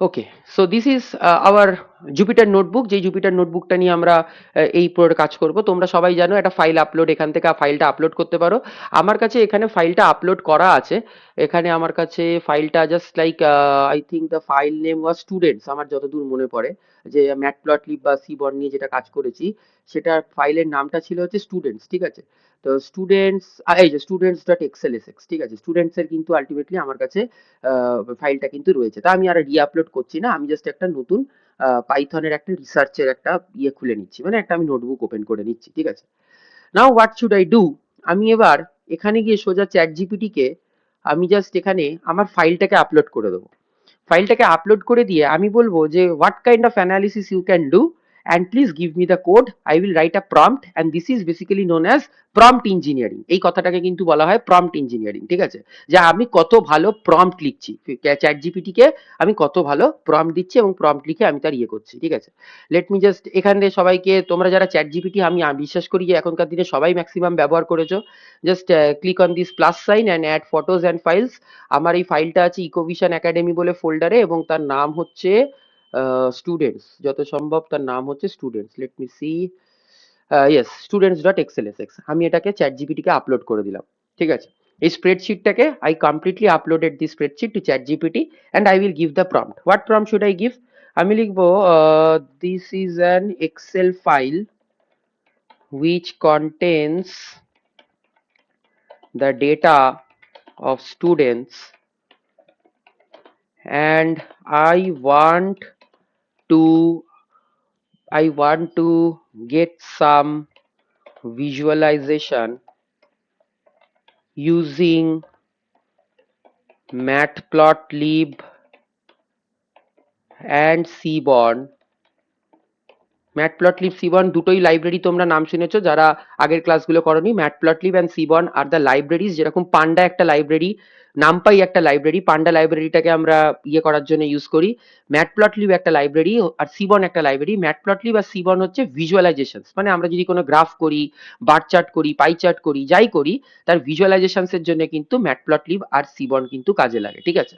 Okay, so this is our Jupiter notebook. যেই Jupiter নোটবুকটা নিয়ে আমরা এই পুরো কাজ করব। তোমরা সবাই জানো একটা ফাইল আপলোড, এখান থেকে ফাইলটা আপলোড করতে পারো। আমার কাছে এখানে ফাইলটা আপলোড করা আছে। এখানে আমার কাছে ফাইলটা just like I think the file name was students, আমার যতদূর মনে পড়ে, যে ম্যাটপ্লটলিব বা সিবর্ন নিয়ে যেটা কাজ করেছি সেটার ফাইলের নামটা ছিল হচ্ছে স্টুডেন্টস, ঠিক আছে। তো স্টুডেন্টস, এই যে স্টুডেন্টস ডট এক্সএলএসএক্স, ঠিক আছে, স্টুডেন্টস এর কিন্তু আলটিমেটলি আমার কাছে ফাইলটা কিন্তু রয়েছে। তা আমি আর রি-আপলোড করছি না, আমি জাস্ট একটা নতুন পাইথনের একটা রিসার্চের একটা ইয়ে খুলে নিচ্ছি, মানে একটা আমি নোটবুক ওপেন করে নিচ্ছি, ঠিক আছে। Now what should I do? আমি এবার এখানে গিয়ে সোজা চ্যাট জিপিটি কে আমি জাস্ট এখানে আমার ফাইলটাকে আপলোড করে দেবো। ফাইলটাকে আপলোড করে দিয়ে আমি বলবো যে what kind of analysis you can do and please give me the code, I will write a prompt and this is basically known as prompt engineering. এই কথাটাকে কিন্তু বলা হয় প্রম্পট ইঞ্জিনিয়ারিং, ঠিক আছে। যে আমি কত ভালো প্রম্পট লিখছি, চ্যাট জিপিটি কে আমি কত ভালো প্রম্পট দিচ্ছি এবং প্রম্পট লিখে আমি তার ইয়ে করছি, ঠিক আছে। লেট মি জাস্ট এখান থেকে সবাইকে, তোমরা যারা চ্যাট জিপিটি, আমি বিশ্বাস করি যে এখনকার দিনে সবাই ম্যাক্সিমাম ব্যবহার করেছো, just click on this plus sign and add photos and files. আমার এই ফাইলটা আছে ইকোভিশন একাডেমি বলে ফোল্ডারে, এবং তার নাম হচ্ছে স্টুডেন্টস, যত সম্ভব তার নাম হচ্ছে students. Let me see, yes, students dot XLSX. আমি এটাকে চ্যাট জিপিটিকে আপলোড করে দিলাম, ঠিক আছে। এই স্প্রেডশিটটাকে I completely uploaded the spreadsheet to chat GPT and I will give the prompt. What prompt should I give? আমি লিখবো this is an excel file which contains the data of students and to I want to get some visualization using matplotlib and seaborn। Matplotlib seaborn দুটোই library তোমরা নাম শুনেছো যারা আগের ক্লাসগুলো করনি। Matplotlib and seaborn are the libraries, যেরকম পান্ডা একটা লাইব্রেরি, নামপাই একটা লাইব্রেরি, পান্ডা লাইব্রেরিটাকে আমরা ইয়ে করার জন্য ইউজ করি। ম্যাটপ্লটলিব একটা লাইব্রেরি আর সিবন একটা লাইব্রেরি। ম্যাটপ্লটলিব আর সিবন হচ্ছে ভিজুয়ালাইজেশন, মানে আমরা যদি কোনো গ্রাফ করি, বার চার্ট করি, পাই চার্ট করি, যাই করি, তার ভিজুয়ালাইজেশনস এর জন্য কিন্তু ম্যাটপ্লটলিব আর সিবন কিন্তু কাজে লাগে, ঠিক আছে।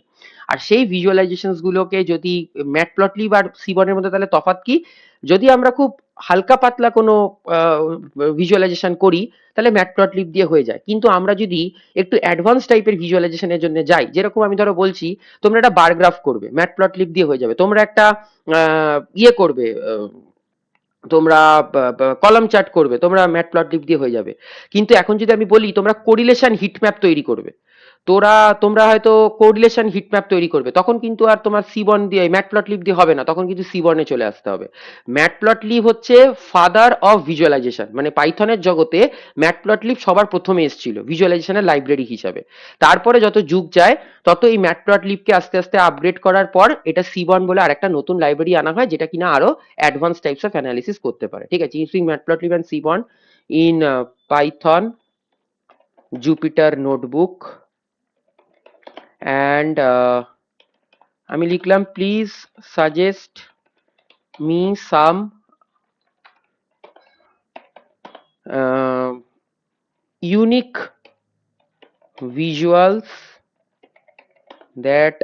আর সেই ভিজুয়ালাইজেশনস গুলোকে যদি ম্যাটপ্লটলিব আর সিবনের মধ্যে, তাহলে তফাৎ কি? যদি আমরা খুব হালকা পাতলা কোনো ভিজুয়ালাইজেশন করি তাহলে ম্যাটপ্লটলিব দিয়ে হয়ে যায়, কিন্তু আমরা যদি একটু অ্যাডভান্স টাইপের ভিজুয়ালাইজেশনের জন্য যাই, যেরকম আমি ধরো বলছি তোমরা একটা বার গ্রাফ করবে, ম্যাটপ্লটলিব দিয়ে হয়ে যাবে। তোমরা একটা ইয়ে করবে, তোমরা কলাম চার্ট করবে, তোমরা ম্যাটপ্লটলিব দিয়ে হয়ে যাবে। কিন্তু এখন যদি আমি বলি তোমরা কোরিলেশন হিটম্যাপ তৈরি করবে, তোমরা হয়তো কোরিলেশন হিটম্যাপ তৈরি করবে, তখন কিন্তু আর তোমার সিবন দিয়ে, ম্যাটপ্লটলিব দিয়ে হবে না, তখন কিন্তু সিবনে চলে আসতে হবে। ম্যাটপ্লটলিব হচ্ছে ফাদার অফ ভিজুয়ালাইজেশন, মানে পাইথনের জগতে ম্যাটপ্লটলিব সবার প্রথমে এসেছিল ভিজুয়ালাইজেশনের লাইব্রেরি হিসাবে। তারপরে যত যুগ যায় তত এই ম্যাটপ্লটলিবকে আস্তে আস্তে আপগ্রেড করার পর এটা সিবন বলে আরেকটা নতুন লাইব্রেরি আনা হয়, যেটা কিনা আরো অ্যাডভান্স টাইপস অফ অ্যানালিসিস করতে পারে, ঠিক আছে। Using matplotlib and seaborn in Python Jupyter notebook, and আমি লিখলাম please suggest me some unique visuals that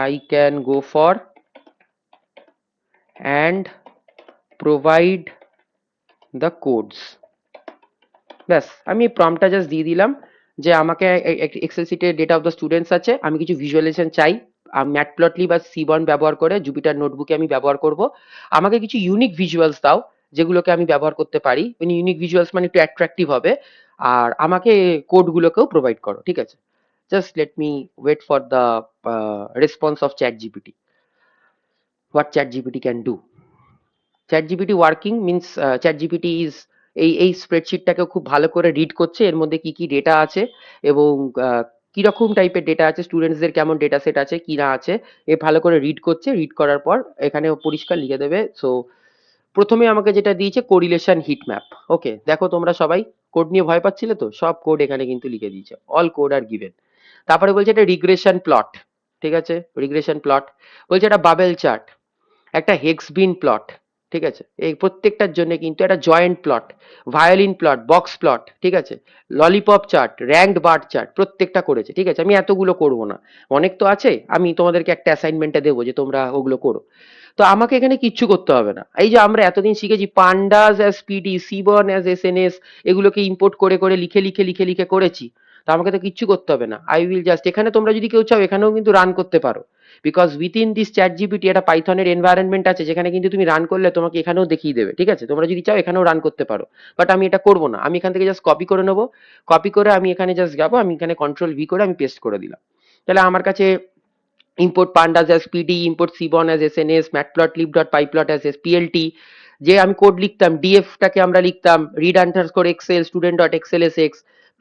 I can go for and provide the codes। ব্যাস, আমি প্রম্পটটা জাস্ট দিয়ে দিলাম যে আমাকে এক্সেল শিটে ডেটা অফ দ্য স্টুডেন্টস আছে, আমি কিছু ভিজুয়ালাইজেশন চাই, ম্যাটপ্লটলিব বা সিবন ব্যবহার করে জুপিটার নোটবুকে আমি ব্যবহার করব। আমাকে কিছু ইউনিক ভিজুয়ালস দাও যেগুলোকে আমি ব্যবহার করতে পারি, মানে ইউনিক ভিজুয়ালস মানে একটু অ্যাট্রাকটিভ হবে, আর আমাকে কোডগুলোকেও প্রোভাইড করো, ঠিক আছে। Just let me wait for the response of ChatGPT, what ChatGPT can do. ChatGPT working means ChatGPT is এই স্প্রেডশিটটাকে খুব ভালো করে রিড করছে, এর মধ্যে কি কি ডেটা আছে এবং কিরকম টাইপের ডেটা আছে, স্টুডেন্টসদের কেমন ডেটা সেট আছে কি না আছে, এ ভালো করে রিড করছে। রিড করার পর এখানে পরিষ্কার লিখে দেবে। সো প্রথমে আমাকে যেটা দিয়েছে কোরিলেশন হিট ম্যাপ। ওকে, দেখো তোমরা সবাই কোড নিয়ে ভয় পাচ্ছিলে তো, সব কোড এখানে কিন্তু লিখে দিয়েছে, অল কোড আর গিভেন। তারপরে বলছে এটা রিগ্রেশন প্লট, ঠিক আছে, রিগ্রেশন প্লট। বলছে এটা বাবেল চার্ট, একটা হেক্স বিন প্লট, ঠিক আছে? এই প্রত্যেকটার জন্য কিন্তু একটা joint plot, violin plot, box plot, ঠিক আছে, lollipop chart, ranked bar chart, প্রত্যেকটা করেছে। ঠিক আছে, আমি এতগুলো করব না, অনেক তো আছে, আমি তোমাদেরকে একটা অ্যাসাইনমেন্টে দেবো যে তোমরা ওগুলো করো। তো আমাকে এখানে কিচ্ছু করতে হবে না। এই যে আমরা এতদিন শিখেছি pandas as PD, seaborn as SNS, এগুলোকে ইম্পোর্ট করে করে লিখে লিখে লিখে লিখে করেছি। তো আমাকে তো কিচ্ছু করতে হবে না, আই উইল জাস্ট, এখানে তোমরা যদি কেউ চাও এখানেও কিন্তু রান করতে পারো, because within this chat GPT একটা পাইথনের এনভায়রনমেন্ট আছে যেখানে কিন্তু তুমি রান করলে তোমাকে এখানেও দেখিয়ে দেবে। ঠিক আছে, তোমরা যদি চাও এখানেও রান করতে পারো, বাট আমি এটা করবো না। আমি এখান থেকে জাস্ট কপি করে নেবো, কপি করে আমি এখানে জাস্ট যাবো, আমি এখানে কন্ট্রোল ভি করে আমি পেস্ট করে দিলাম। তাহলে আমার কাছে import pandas as pd, import cbon as sns, matplotlib.pyplot as splt, যে আমি কোড লিখতাম df টাকে আমরা লিখতাম read underscore excel student.xlsx,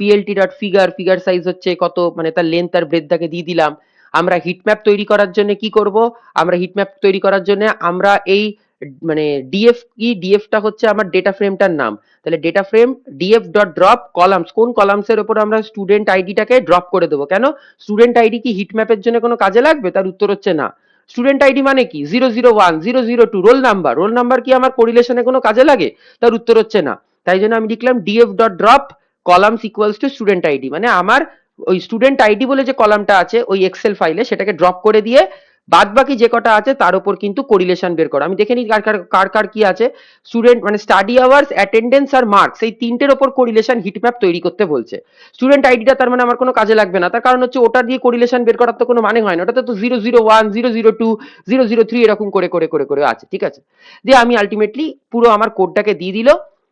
plt.figure, figure size হচ্ছে কত, মানে তার লেন্থ আর ব্রেডথ টাকে দিয়ে দিলাম। আমরা হিটম্যাপ তৈরি করার জন্য কি করব, আমরা হিটম্যাপ তৈরি করার জন্য আমরা এই মানে ডিএফ কি, ডিএফ টা হচ্ছে আমার ডেটা ফ্রেমটার নাম। তাহলে data frame DF dot drop columns, কোন কলামস এর উপর আমরা স্টুডেন্ট আইডিটাকে ড্রপ করে দেবো। কেন, স্টুডেন্ট আইডি কি হিটম্যাপের জন্য কোনো কাজে লাগবে? তার উত্তর হচ্ছে না। স্টুডেন্ট আইডি মানে কি 001 002, রোল নাম্বার, রোল নাম্বার কি আমার কোরিলেশনে কোনো কাজে লাগে? তার উত্তর হচ্ছে না। তাই জন্য আমি লিখলাম DF dot drop columns equals to student ID, মানে আমার ওই স্টুডেন্ট আইডি বলে যে কলামটা আছে ওই এক্সেল ফাইলে সেটাকে ড্রপ করে দিয়ে বাদ বাকি যে কটা আছে তার উপর কিন্তু কোরিলেশন বের করা। আমি দেখে নিই কার কার কার কার কি আছে। স্টুডেন্ট মানে স্টাডি আওয়ার্স, অ্যাটেন্ডেন্স আর মার্কস, এই তিনটের উপর কোরিলেশন হিটম্যাপ তৈরি করতে বলছে। স্টুডেন্ট আইডিটা তার মানে আমার কোনো কাজে লাগবে না, তার কারণ হচ্ছে ওটা দিয়ে কোরিলেশন বের করার তো কোনো মানে হয় না, ওটাতে তো 001 002 003 এরকম করে করে করে করে আছে। ঠিক আছে, দিয়ে আমি আলটিমেটলি পুরো আমার কোডটাকে দিয়ে দিল,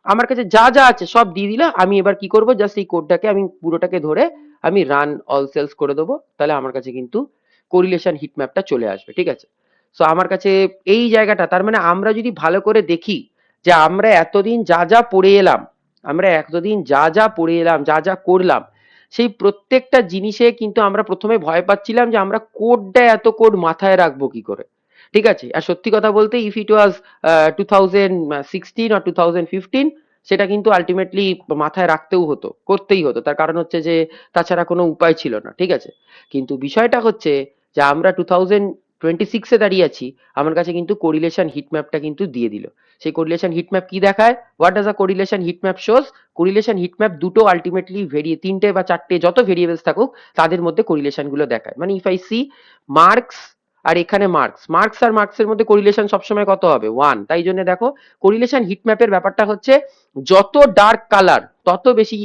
আমার কাছে যা যা আছে সব দিয়ে দিল। আমি এবার কি করব, জাস্ট এই কোডটাকে আমি পুরোটাকে ধরে আমি রান অল সেলস করে দেবো, তাহলে আমার কাছে কিন্তু কোরিলেশন হিটম্যাপটা চলে আসবে। ঠিক আছে, সো আমার কাছে এই জায়গাটা, তার মানে আমরা যদি ভালো করে দেখি যে আমরা এতদিন যা যা পড়ে এলাম, আমরা এতদিন যা যা পড়ে এলাম, যা যা করলাম, সেই প্রত্যেকটা জিনিসে কিন্তু আমরা প্রথমে ভয় পাচ্ছিলাম যে আমরা কোডটা, এত কোড মাথায় রাখবো কি করে। ঠিক আছে, আর সত্যি কথা বলতে ইফ ইট ওয়াজ 2016 or 2015, সেটা কিন্তু আলটিমেটলি মাথায় রাখতেও হতো, করতেই হতো, তার কারণ হচ্ছে যে তাছাড়া কোনো উপায় ছিল না। ঠিক আছে, কিন্তু বিষয়টা হচ্ছে যে আমরা 2026-এ দাঁড়িয়ে আছি, আমার কাছে কিন্তু কোরিলেশন হিটম্যাপটা কিন্তু দিয়ে দিল। সেই কোরিলেশন হিটম্যাপ কি দেখায়, what does a correlation heatmap shows, correlation heatmap দুটো আলটিমেটলি তিনটে বা চারটে যত ভেরিয়েবলস থাকুক তাদের মধ্যে কোরিলেশন গুলো দেখায়। মানে ইফ আই সি মার্কস আর এখানে মার্কস, মার্কস আর মার্কসের মধ্যে কোরিলেশন সবসময় কত হবে, 1। তাই জন্য দেখো কোরিলেশন হিটম্যাপের ব্যাপারটা হচ্ছে যত ডার্ক কালার তত বেশি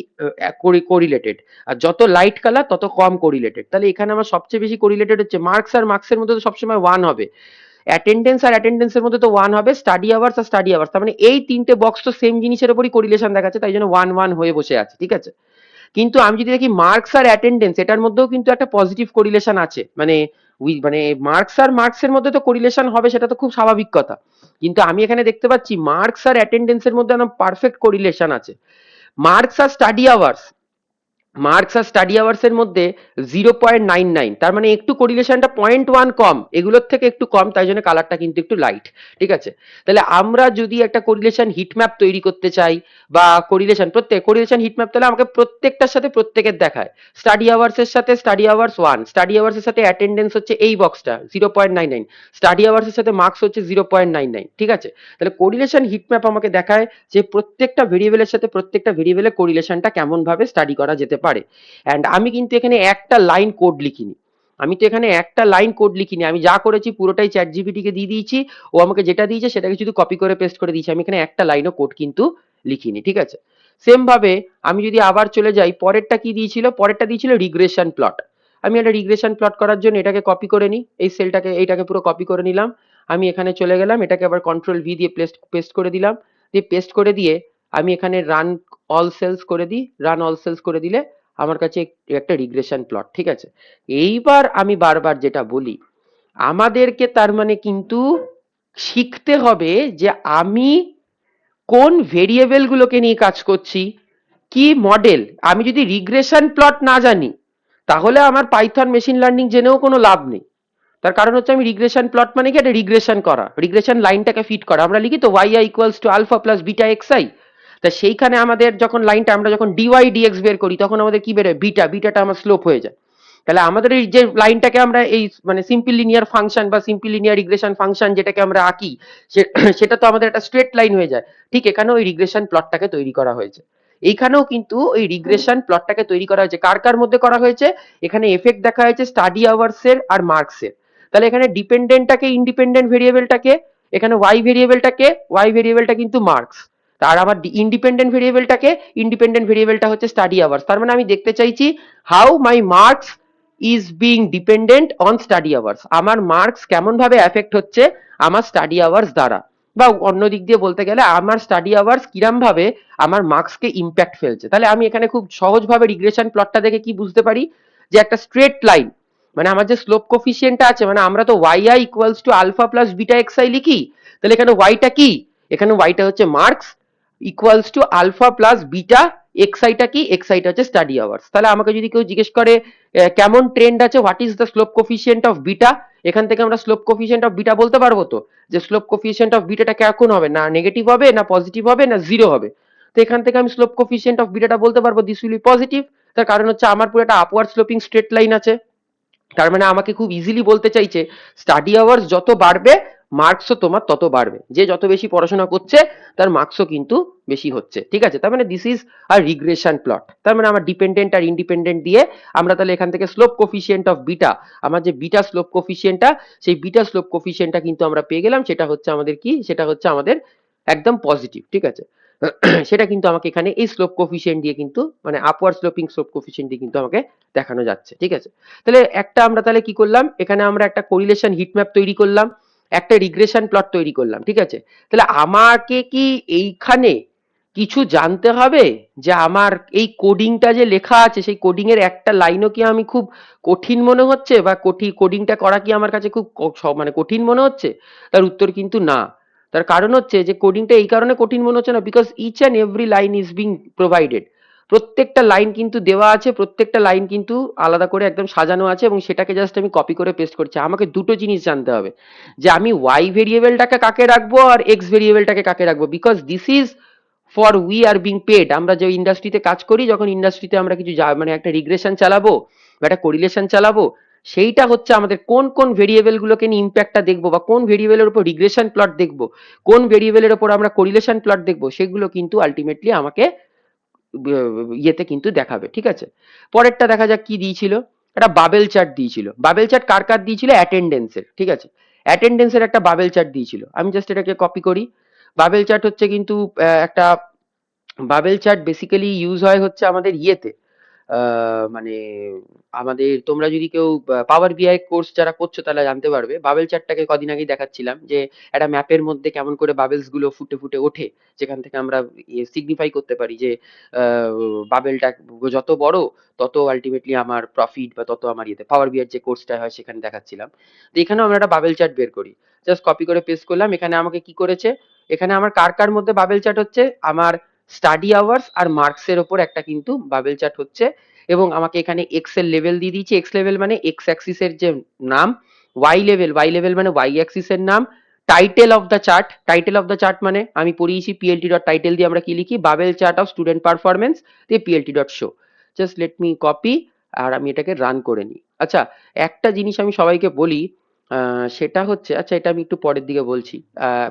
কোরিলেটেড, আর যত লাইট কালার তত কম কোরিলেটেড। তাহলে এখানে আমার সবচেয়ে বেশি কোরিলেটেড হচ্ছে মার্কস আর মার্কসের মধ্যে তো সবসময় 1 হবে, অ্যাটেন্ডেন্স আর অ্যাটেন্ডেন্সের মধ্যে তো 1 হবে, স্টাডি আওয়ার্স আর স্টাডি আওয়ার্স, তার মানে এই তিনটে বক্স তো সেম জিনিসের উপরই কোরিলেশন দেখাচ্ছে, তাই জন্য 1 1 হয়ে বসে আছে। ঠিক আছে, কিন্তু আমি যদি দেখি মার্কস আর অ্যাটেন্ডেন্স, এটার মধ্যেও কিন্তু একটা পজিটিভ কোরিলেশন আছে, মানে মানে মার্কস আর মার্কসের মধ্যে তো কোরিলেশন হবে, সেটা তো খুব স্বাভাবিক কথা, কিন্তু আমি এখানে দেখতে পাচ্ছি মার্কস আর অ্যাটেন্ডেন্সের মধ্যে একদম পারফেক্ট কোরিলেশন আছে। মার্কস আর স্টাডি আওয়ার্স, মার্কস আর স্টাডি আওয়ার্স এর মধ্যে 0.99, তার মানে একটু কোরিলেশনটা 0.1 কম, এগুলোর থেকে একটু কম, তাই জন্য কালারটা কিন্তু একটু লাইট। ঠিক আছে, তাহলে আমরা যদি একটা কোরিলেশন হিটম্যাপ তৈরি করতে চাই বা কোরিলেশন, প্রত্যেক কোরিলেশন হিটম্যাপ, তাহলে আমাকে প্রত্যেকটার সাথে প্রত্যেকের দেখায়। স্টাডি আওয়ার্স এর সাথে স্টাডি আওয়ার্স 1, স্টাডি আওয়ার্স এর সাথে অ্যাটেন্ডেন্স হচ্ছে এই বক্সটা 0.99, স্টাডি আওয়ার্স এর সাথে মার্কস হচ্ছে 0.99। ঠিক আছে, তাহলে কোরিলেশন হিটম্যাপ আমাকে দেখায় যে প্রত্যেকটা ভেরিয়েবলের সাথে প্রত্যেকটা ভেরিয়েবলের কোরিলেশনটা কেমন ভাবে স্টাডি করা যেতে পারে। এন্ড আমি কিন্তু এখানে একটা লাইন কোড লিখিনি, আমি তো এখানে একটা লাইন কোড লিখিনি, আমি যা করেছি পুরোটাই চ্যাট জিপিটি কে দিয়ে দিয়েছি, ও আমাকে যেটা দিয়েছে সেটাকে শুধু কপি করে পেস্ট করে দিয়েছি, আমি এখানে একটা লাইনও কোড কিন্তু লিখিনি। ঠিক আছে, সেম ভাবে আমি যদি আবার চলে যাই, পরেরটা কি দিয়েছিল, পরেরটা দিয়েছিল রিগ্রেশন প্লট। আমি একটা রিগ্রেশন প্লট করার জন্য এটাকে কপি করে নিই, এই সেলটাকে, এইটাকে পুরো কপি করে নিলাম, আমি এখানে চলে গেলাম, এটাকে আবার কন্ট্রোল ভি দিয়ে পেস্ট করে দিলাম, দিয়ে পেস্ট করে দিয়ে আমি এখানে রান অল সেলস করে দিই, রান অল সেলস করে দিলে আমার কাছে একটা রিগ্রেশন প্লট। ঠিক আছে, এইবার আমি বারবার যেটা বলি, আমাদেরকে তার মানে কিন্তু শিখতে হবে যে আমি কোন ভেরিয়েবল গুলোকে নিয়ে কাজ করছি, কি মডেল। আমি যদি রিগ্রেশন প্লট না জানি তাহলে আমার পাইথন মেশিন লার্নিং জেনেও কোনো লাভ নেই। তার কারণ হচ্ছে আমি রিগ্রেশন প্লট মানে কি, একটা রিগ্রেশন করা, রিগ্রেশন লাইনটাকে ফিট করা। আমরা লিখি তো y equals to alpha plus beta xi, তা সেইখানে আমাদের যখন লাইনটা আমরা যখন dy dx বের করি তখন আমাদের কি বেরোয়, বিটা, বিটাটা আমার স্লোপ হয়ে যায়। তাহলে আমাদের এই যে লাইনটাকে আমরা এই মানে সিম্পল লিনিয়ার ফাংশন বা সিম্পল লিনিয়ার রিগ্রেশন ফাংশন যেটাকে আমরা আঁকি, সেটা তো আমাদের একটা স্ট্রেট লাইন হয়ে যায়। ঠিক এখানেও ওই রিগ্রেশন প্লটটাকে তৈরি করা হয়েছে। এইখানেও কিন্তু ওই রিগ্রেশন প্লটটাকে তৈরি করা হয়েছে, কার কার মধ্যে করা হয়েছে, এখানে এফেক্ট দেখা হয়েছে স্টাডি আওয়ার্স এর আর মার্কস এর। তাহলে এখানে ডিপেন্ডেন্টটাকে ইন্ডিপেন্ডেন্ট ভেরিয়েবলটাকে, এখানে ওয়াই ভেরিয়েবলটাকে, ওয়াই ভেরিয়েবলটা কিন্তু মার্কস, আর আমার ইন্ডিপেন্ডেন্ট ভেরিয়েবলটা হচ্ছে স্টাডি আওয়ার্স। তার মানে আমি দেখতে চাইছি how my marks is being dependent on study hours, আমার মার্কস কেমন ভাবে এফেক্ট হচ্ছে আমার স্টাডি আওয়ার্স দ্বারা, বা অন্য দিক দিয়ে বলতে গেলে আমার স্টাডি আওয়ার্স কিরম ভাবে আমার মার্কসকে ইম্প্যাক্ট ফেলছে। তাহলে আমি এখানে খুব সহজভাবে রিগ্রেশন প্লটটা দেখে কি বুঝতে পারি, যে একটা স্ট্রেট লাইন, মানে আমার যে স্লোপ কোফিসিয়েন্টটা আছে, মানে আমরা তো Y I equals to alpha plus beta X I লিখি, তাহলে এখানে ওয়াইটা কি, এখানে ওয়াইটা হচ্ছে marks equals to alpha plus beta, এক্সআইটা কি, এক্সআইটা হচ্ছে স্টাডি আওয়ার্স। তাহলে আমাকে যদি কেউ জিজ্ঞেস করে কেমন ট্রেন্ড আছে, what is the slope coefficient of beta, এখান থেকে আমরা স্লোপ কোফিসিয়েন্ট অফ বিটা বলতে পারবো তো, যে স্লোপ কোফিসিয়েন্ট অফ বিটাটা কেমন হবে, না নেগেটিভ হবে, না পজিটিভ হবে, না জিরো হবে। তো এখান থেকে আমি স্লোপ কোফিসিয়েন্ট অফ বিটাটা বলতে পারবো দিস উইল বি পজিটিভ। তার কারণ হচ্ছে আমার পুরো একটা আপওয়ার্ড স্লোপিং স্ট্রেট লাইন আছে। তার মানে আমাকে খুব ইজিলি বলতে চাইছে স্টাডি আওয়ার্স যত বাড়বে মার্কসও তোমার তত বাড়বে, যে যত বেশি পড়াশোনা করছে তার মার্কসও কিন্তু বেশি হচ্ছে। ঠিক আছে, তার মানে this is our regression plot. তার মানে আমার ডিপেন্ডেন্ট আর ইন্ডিপেন্ডেন্ট দিয়ে আমরা তাহলে এখান থেকে স্লোপ কোফিসিয়েন্ট অফ বিটা, আমার যে বিটা স্লোপ কোফিসিয়েন্টটা, সেই বিটা স্লোপ কোফিসিয়েন্টটা কিন্তু আমরা পেয়ে গেলাম, সেটা হচ্ছে আমাদের কি, সেটা হচ্ছে আমাদের একদম পজিটিভ। ঠিক আছে, সেটা কিন্তু আমাকে এখানে এই স্লোপ কোফিসিয়েন্ট দিয়ে কিন্তু, মানে আপওয়ার্ড স্লোপিং স্লোপ কোফিসিয়েন্ট দিয়ে কিন্তু আমাকে দেখানো যাচ্ছে। ঠিক আছে, তাহলে একটা আমরা তাহলে কি করলাম, এখানে আমরা একটা কোরিলেশন হিটম্যাপ তৈরি করলাম, একটা রিগ্রেশন প্লট তৈরি করলাম। ঠিক আছে, তাহলে আমাকে কি এইখানে কিছু জানতে হবে, যে আমার এই কোডিংটা যে লেখা আছে সেই কোডিং এর একটা লাইনও কি আমি খুব কঠিন মনে হচ্ছে, বা কোডিংটা করা কি আমার কাছে খুব মানে কঠিন মনে হচ্ছে? তার উত্তর কিন্তু না। তার কারণ হচ্ছে যে কোডিংটা এই কারণে কঠিন মনে হচ্ছে না, because each and every line is being provided, প্রত্যেকটা লাইন কিন্তু দেওয়া আছে, প্রত্যেকটা লাইন কিন্তু আলাদা করে একদম সাজানো আছে, এবং সেটাকে জাস্ট আমি কপি করে পেস্ট করছি। আমাকে দুটো জিনিস জানতে হবে, যে আমি ওয়াই ভেরিয়েবলটাকে কাকে রাখবো আর এক্স ভেরিয়েবলটাকে কাকে রাখবো, because this is for we are being paid. আমরা যে ইন্ডাস্ট্রিতে কাজ করি, যখন ইন্ডাস্ট্রিতে আমরা কিছু মানে একটা রিগ্রেশন চালাবো বা একটা কোরিলেশন চালাবো, সেইটা হচ্ছে আমাদের কোন কোন ভেরিয়েবল গুলোকে নিয়ে ইম্প্যাক্টটা দেখবো, বা কোন ভেরিয়েবলের উপর রিগ্রেশন প্লট দেখবো, কোন ভেরিয়েবলের উপর আমরা কোরিলেশন প্লট দেখবো, সেগুলো কিন্তু আলটিমেটলি আমাকে ইয়েতে কিন্তু দেখাবে। ঠিক আছে, পরেরটা দেখা যাক কি দিয়েছিল, একটা বাবেল চার্ট দিয়েছিল। বাবেল চার্ট কার কার দিয়েছিল, অ্যাটেন্ডেন্সের। ঠিক আছে, অ্যাটেন্ডেন্সের একটা বাবেল চার্ট দিয়েছিল, আমি জাস্ট এটাকে কপি করি। বাবেল চার্ট হচ্ছে কিন্তু একটা বাবেল চার্ট বেসিক্যালি ইউজ হয় হচ্ছে আমাদের ইয়েতে, মানে আমাদের, তোমরা যদি কেউ পাওয়ার বিআই কোর্স যারা করছো তারা জানতে পারবে, বাবেল চার্টটাকে কদিন আগেই দেখাচ্ছিলাম, যে একটা ম্যাপের মধ্যে কেমন করে বাবেলস গুলো ফুটে ফুটে ওঠে, যেখান থেকে আমরা সিগনিফাই করতে পারি যে বাবেলটা যত বড় তত আলটিমেটলি আমার প্রফিট, বা তত আমার ইয়েতে, পাওয়ার বিআই যে কোর্সটা হয় সেখানে দেখাচ্ছিলাম। তো এখানেও আমরা একটা বাবেল চার্ট বের করি, জাস্ট কপি করে পেস্ট করলাম। এখানে আমাকে কি করেছে, এখানে আমার কার কার মধ্যে বাবেল চার্ট হচ্ছে, আমার স্টাডি আওয়ার্স আর মার্কস এর ওপর একটা কিন্তু বাবেল চার্ট হচ্ছে, এবং আমাকে এখানে এক্স এর লেভেল দিয়ে দিয়েছে। এক্স লেভেল মানে এক্স অ্যাক্সিস এর যে নাম, ওয়াই লেভেল মানে ওয়াই অ্যাক্সিস এর নাম, title of the chart, title of the chart মানে আমি পড়িয়েছি পিএলটি ডট টাইটেল দিয়ে আমরা কি লিখি, bubble chart of student performance দিয়ে PLT dot show. Just let me copy, আর আমি এটাকে রান করে নিই। আচ্ছা, একটা জিনিস আমি সবাইকে বলি, সেটা হচ্ছে, আচ্ছা এটা আমি একটু পরের দিকে বলছি,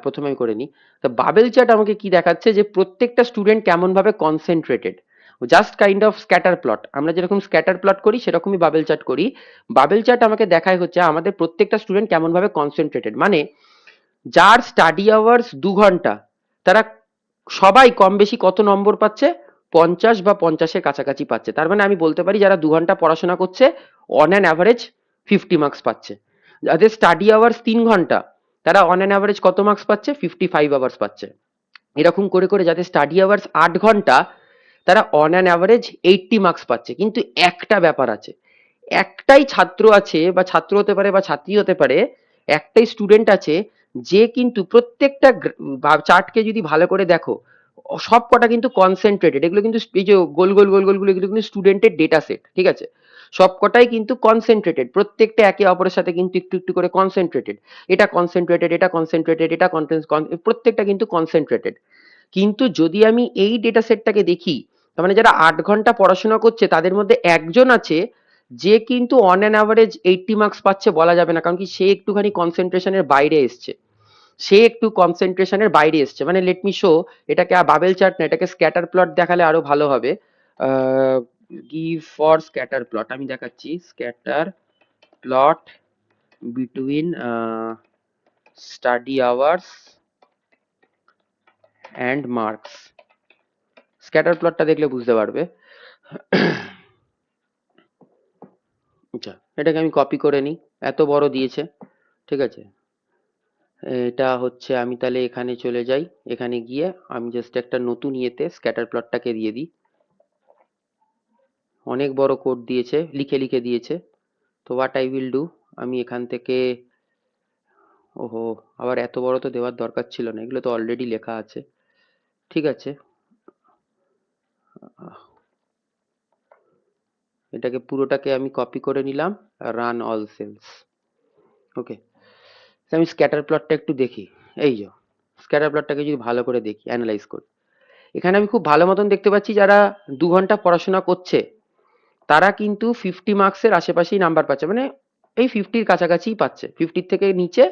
প্রথমে আমি করে নিই। তো বাবেল চার্ট আমাকে কি দেখাচ্ছে, যে প্রত্যেকটা স্টুডেন্ট কেমন ভাবে concentrated, just kind of scatter plot, আমরা যেরকম স্ক্যাটার প্লট করি সেরকমই বাবেল চার্ট করি। বাবেল চার্ট আমাকে দেখায় হচ্ছে আমাদের প্রত্যেকটা স্টুডেন্ট কেমন ভাবে কনসেন্ট্রেটেড, মানে যার স্টাডি আওয়ার্স 2 ঘন্টা, তারা সবাই কম বেশি কত নম্বর পাচ্ছে, 50 বা 50-এর কাছাকাছি পাচ্ছে। তার মানে আমি বলতে পারি যারা 2 ঘন্টা পড়াশোনা করছে অন অ্যান অ্যাভারেজ 50 মার্কস পাচ্ছে। যাদের স্টাডি আওয়ার্স 3 ঘন্টা, তারা অন অ্যান অ্যাভারেজ কত মার্কস পাচ্ছে, 55 আওয়ার্স পাচ্ছে। এরকম করে করে যাদের স্টাডি আওয়ার্স 8 ঘন্টা, তারা অন অ্যান অ্যাভারেজ 80 মার্কস পাচ্ছে। কিন্তু একটা ব্যাপার আছে, একটাই ছাত্র আছে, বা ছাত্র হতে পারে বা ছাত্রী হতে পারে, একটাই স্টুডেন্ট আছে যে কিন্তু প্রত্যেকটা চার্টকে যদি ভালো করে দেখো, সব কটা কিন্তু কনসেন্ট্রেটেড, এগুলো কিন্তু এই যে গোল গোল গোল গোলগুলো এগুলো কিন্তু স্টুডেন্টের ডেটা সেট। ঠিক আছে, সব কটাই কিন্তু কনসেন্ট্রেটেড, প্রত্যেকটা একে অপরের সাথে কিন্তু একটু একটু করে কনসেন্ট্রেটেড, এটা কনসেন্ট্রেটেড, এটা কনসেন্ট্রেটেড, এটা প্রত্যেকটা কিন্তু কনসেন্ট্রেটেড। কিন্তু যদি আমি এই ডেটা সেটটাকে দেখি, তার মানে যারা 8 ঘন্টা পড়াশোনা করছে তাদের মধ্যে একজন আছে যে কিন্তু অন অ্যান অ্যাভারেজ 80 মার্কস পাচ্ছে বলা যাবে না, কারণ কি সে একটুখানি কনসেন্ট্রেশনের বাইরে এসছে, সে একটু কনসেন্ট্রেশনের বাইরে এসছে। মানে লেট মি শো, এটাকে বাবেল চার্ট না, এটাকে স্ক্যাটার প্লট দেখালে আরো ভালো হবে। গিভ ফর স্ক্যাটার প্লট আমি দেখাচ্ছি, scatter plot between study hours and marks. Scatter প্লটটা দেখলে বুঝতে পারবে। আচ্ছা, এটাকে আমি কপি করে নিই, এত বড় দিয়েছে, ঠিক আছে। এটা হচ্ছে, আমি তাহলে এখানে চলে যাই, এখানে গিয়ে আমি জাস্ট একটা নতুন ইয়েতে স্ক্যাটার প্লটটাকে দিয়ে দিই। অনেক বড় কোড দিয়েছে, লিখে লিখে দিয়েছে। তো হোয়াট আই উইল ডু, আমি এখান থেকে, ওহো, আবার এত বড় তো দেওয়ার দরকার ছিল না, এগুলো তো অলরেডি লেখা আছে। ঠিক আছে, এটাকে পুরোটাকে আমি কপি করে নিলাম, রান অল সেলস। ওকে, আমি স্ক্যাটার প্লটটা একটু দেখি। এই যে স্ক্যাটার প্লটটাকে যদি ভালো করে দেখি, অ্যানালাইজ করি, এখানে আমি খুব ভালো মতন দেখতে পাচ্ছি যারা 2 ঘন্টা পড়াশোনা করছে তারা কিন্তু 50 মার্কসের আশেপাশেই নাম্বার পাচ্ছে, মানে এই 50-র কাছাকাছিই পাচ্ছে, 50-র থেকে নিচে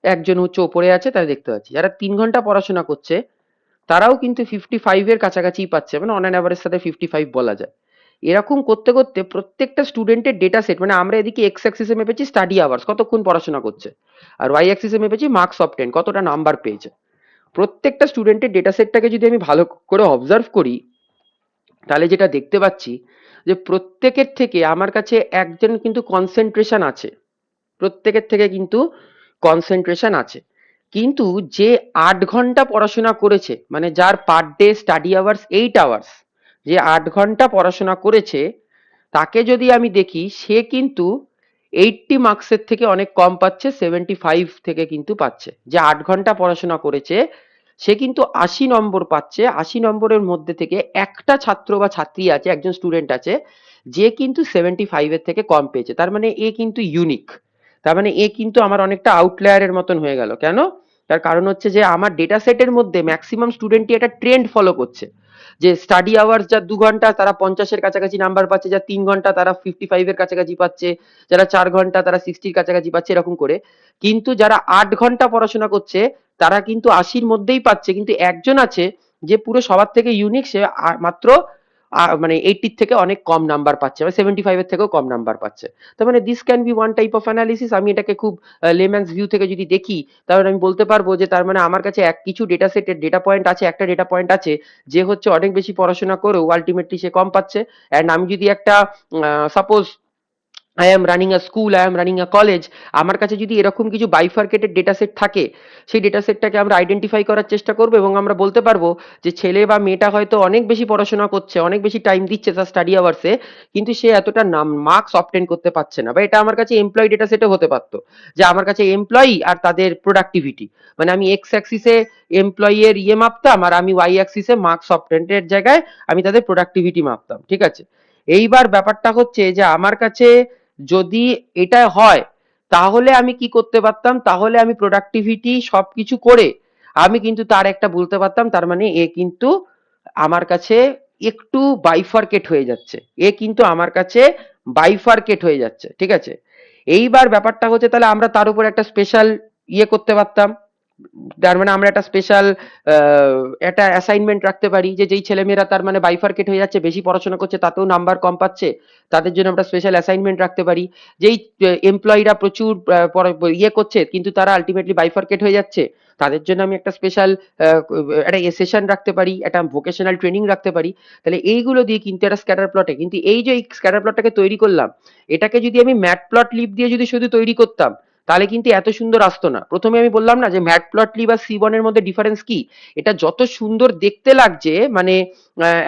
একজন হচ্ছে ওপরে আছে, তারা দেখতে পাচ্ছি। যারা 3 ঘন্টা পড়াশোনা করছে তারাও কিন্তু 55-এর কাছাকাছিই পাচ্ছে, মানে অন অ্যান অ্যাভারেজ সাথে 55 বলা যায়। এরকম করতে করতে প্রত্যেকটা স্টুডেন্টের ডেটা সেট, মানে আমরা এদিকে এক্স অ্যাক্সিসে মেপেছি স্টাডি আওয়ার্স কতক্ষণ পড়াশোনা করছে, আর ওয়াই অ্যাক্সিসে মেপেছি মার্কস অফ 10 কতটা নাম্বার পেয়েছে। প্রত্যেকটা স্টুডেন্টের ডেটা সেটটাকে যদি আমি ভালো করে অবজার্ভ করি, তাহলে যেটা দেখতে পাচ্ছি যে প্রত্যেকের থেকে আমার কাছে একজন কিন্তু কনসেন্ট্রেশন আছে, প্রত্যেকের থেকে কিন্তু কনসেন্ট্রেশন আছে। কিন্তু যে 8 ঘন্টা পড়াশোনা করেছে, মানে যার per day study hours 8 hours, যে 8 ঘন্টা পড়াশোনা করেছে, তাকে যদি আমি দেখি সে কিন্তু 80 মার্কসের থেকে অনেক কম পাচ্ছে, 75 থেকে কিন্তু পাচ্ছে। যে 8 ঘন্টা পড়াশোনা করেছে সে কিন্তু 80 নম্বর পাচ্ছে, 80 নম্বরের মধ্যে থেকে একটা ছাত্র বা ছাত্রী আছে, একজন স্টুডেন্ট আছে যে কিন্তু 75-এর থেকে কম পেয়েছে। তার মানে এ কিন্তু ইউনিক, তার মানে এ কিন্তু আমার অনেকটা আউটলায়ারের মতন হয়ে গেল। কেন? তার কারণ হচ্ছে যে আমার ডেটা সেটের মধ্যে ম্যাক্সিমাম স্টুডেন্টই একটা ট্রেন্ড ফলো করছে, যে স্টাডি আওয়ার্স যার 2 ঘন্টা তারা 50-এর কাছাকাছি নাম্বার পাচ্ছে, যার 3 ঘন্টা তারা 55-এর কাছাকাছি পাচ্ছে, যারা 4 ঘন্টা তারা 60-র কাছাকাছি পাচ্ছে, এরকম করে। কিন্তু যারা 8 ঘন্টা পড়াশোনা করছে তারা কিন্তু 80-র মধ্যেই পাচ্ছে, কিন্তু একজন আছে যে পুরো সবার থেকে ইউনিক, সে মাত্র মানে 80-র থেকে অনেক কম নাম্বার পাচ্ছে, বা 75-এর থেকেও কম নাম্বার পাচ্ছে। তার মানে this can be one type of analysis. আমি এটাকে খুব লেম্যানস ভিউ থেকে যদি দেখি, তাহলে আমি বলতে পারবো যে তার মানে আমার কাছে কিছু ডেটা সেটের ডেটা পয়েন্ট আছে, একটা ডেটা পয়েন্ট আছে যে হচ্ছে অনেক বেশি পড়াশোনা করেও আলটিমেটলি সে কম পাচ্ছে। অ্যান্ড আমি যদি একটা suppose I am running a school, I am running a college, আমার কাছে যদি এরকম কিছু বাইফার্কেটেড ডেটা সেট থাকে, সেই ডেটা সেটটাকে আমরা আইডেন্টিফাই করার চেষ্টা করবো এবং আমরা বলতে পারবো যে ছেলে বা মেয়েটা হয়তো অনেক বেশি পড়াশোনা করছে, অনেক বেশি টাইম দিচ্ছে তার স্টাডি আওয়ার্সে, কিন্তু সে এতটা মার্কস অবটেন করতে পারছে না। বা এটা আমার কাছে এমপ্লয়ি ডেটা সেটও হতে পারতো, যে আমার কাছে এমপ্লয়ি আর তাদের প্রোডাক্টিভিটি, মানে আমি এক্স অ্যাক্সিসে এমপ্লয়ি এর ইয়ে মাপতাম, আর আমি ওয়াই অ্যাক্সিসে মার্কস অবটেনের জায়গায় আমি তাদের প্রোডাক্টিভিটি মাপতাম, ঠিক আছে। এইবার ব্যাপারটা হচ্ছে যে আমার কাছে যদি এটা হয়, তাহলে আমি কি করতে পারতাম, তাহলে আমি প্রোডাক্টিভিটি সবকিছু করে আমি কিন্তু তার একটা বলতে পারতাম, তার মানে এ কিন্তু আমার কাছে একটু বাইফার্কেট হয়ে যাচ্ছে, এ কিন্তু আমার কাছে বাইফার্কেট হয়ে যাচ্ছে, ঠিক আছে। এইবার ব্যাপারটা হচ্ছে তাহলে আমরা তার উপর একটা স্পেশাল ইয়ে করতে পারতাম, তার মানে আমরা একটা স্পেশাল একটা অ্যাসাইনমেন্ট রাখতে পারি, যে যেই ছেলেমেয়েরা তার মানে বাইফার্কেট হয়ে যাচ্ছে, বেশি পড়াশোনা করছে, তাতেও নাম্বার কম পাচ্ছে, তাদের জন্য আমরা স্পেশাল অ্যাসাইনমেন্ট রাখতে পারি। যেই এমপ্লয়িরা প্রচুর ইয়ে করছে কিন্তু তারা আলটিমেটলি বাইফার্কেট হয়ে যাচ্ছে, তাদের জন্য আমি একটা স্পেশাল একটা সেশন রাখতে পারি, একটা ভোকেশনাল ট্রেনিং রাখতে পারি। তাহলে এইগুলো দিয়ে কিন্তু একটা স্ক্যাটার প্লটে, কিন্তু এই যে স্ক্যাটার প্লটটাকে তৈরি করলাম, এটাকে যদি আমি ম্যাট প্লট লিপ দিয়ে যদি শুধু তৈরি করতাম, তাহলে কিন্তু এত সুন্দর আসতো না। প্রথমে আমি বললাম না যে ম্যাটপ্লটলি বা সিবনের মধ্যে ডিফারেন্স কি, এটা যত সুন্দর দেখতে লাগছে, মানে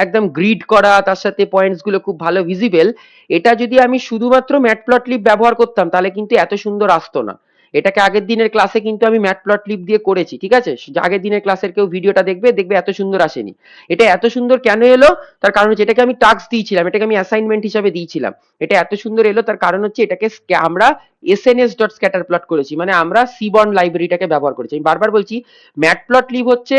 একদম গ্রিড করা, তার সাথে পয়েন্টস গুলো খুব ভালো ভিজিবল, এটা যদি আমি শুধুমাত্র ম্যাটপ্লটলিপ ব্যবহার করতাম তাহলে কিন্তু এত সুন্দর আসতো না। এটাকে আগের দিনের ক্লাসে কিন্তু আমি ম্যাটপ্লটলিপ দিয়ে করেছি, ঠিক আছে। আগের দিনের ক্লাসের কেউ ভিডিওটা দেখবে, দেখবে এত সুন্দর আসেনি। এটা এত সুন্দর কেন এলো, তার কারণ হচ্ছে এটাকে আমি টাস্ক দিয়েছিলাম, এটাকে আমি অ্যাসাইনমেন্ট হিসাবে দিয়েছিলাম। এটা এত সুন্দর এলো তার কারণ হচ্ছে এটাকে আমরা sns.scatterplot করেছি, মানে আমরা সিবর্ন লাইব্রেরিটাকে ব্যবহার করেছি। আমি বারবার বলছি ম্যাটপ্লটলিব হচ্ছে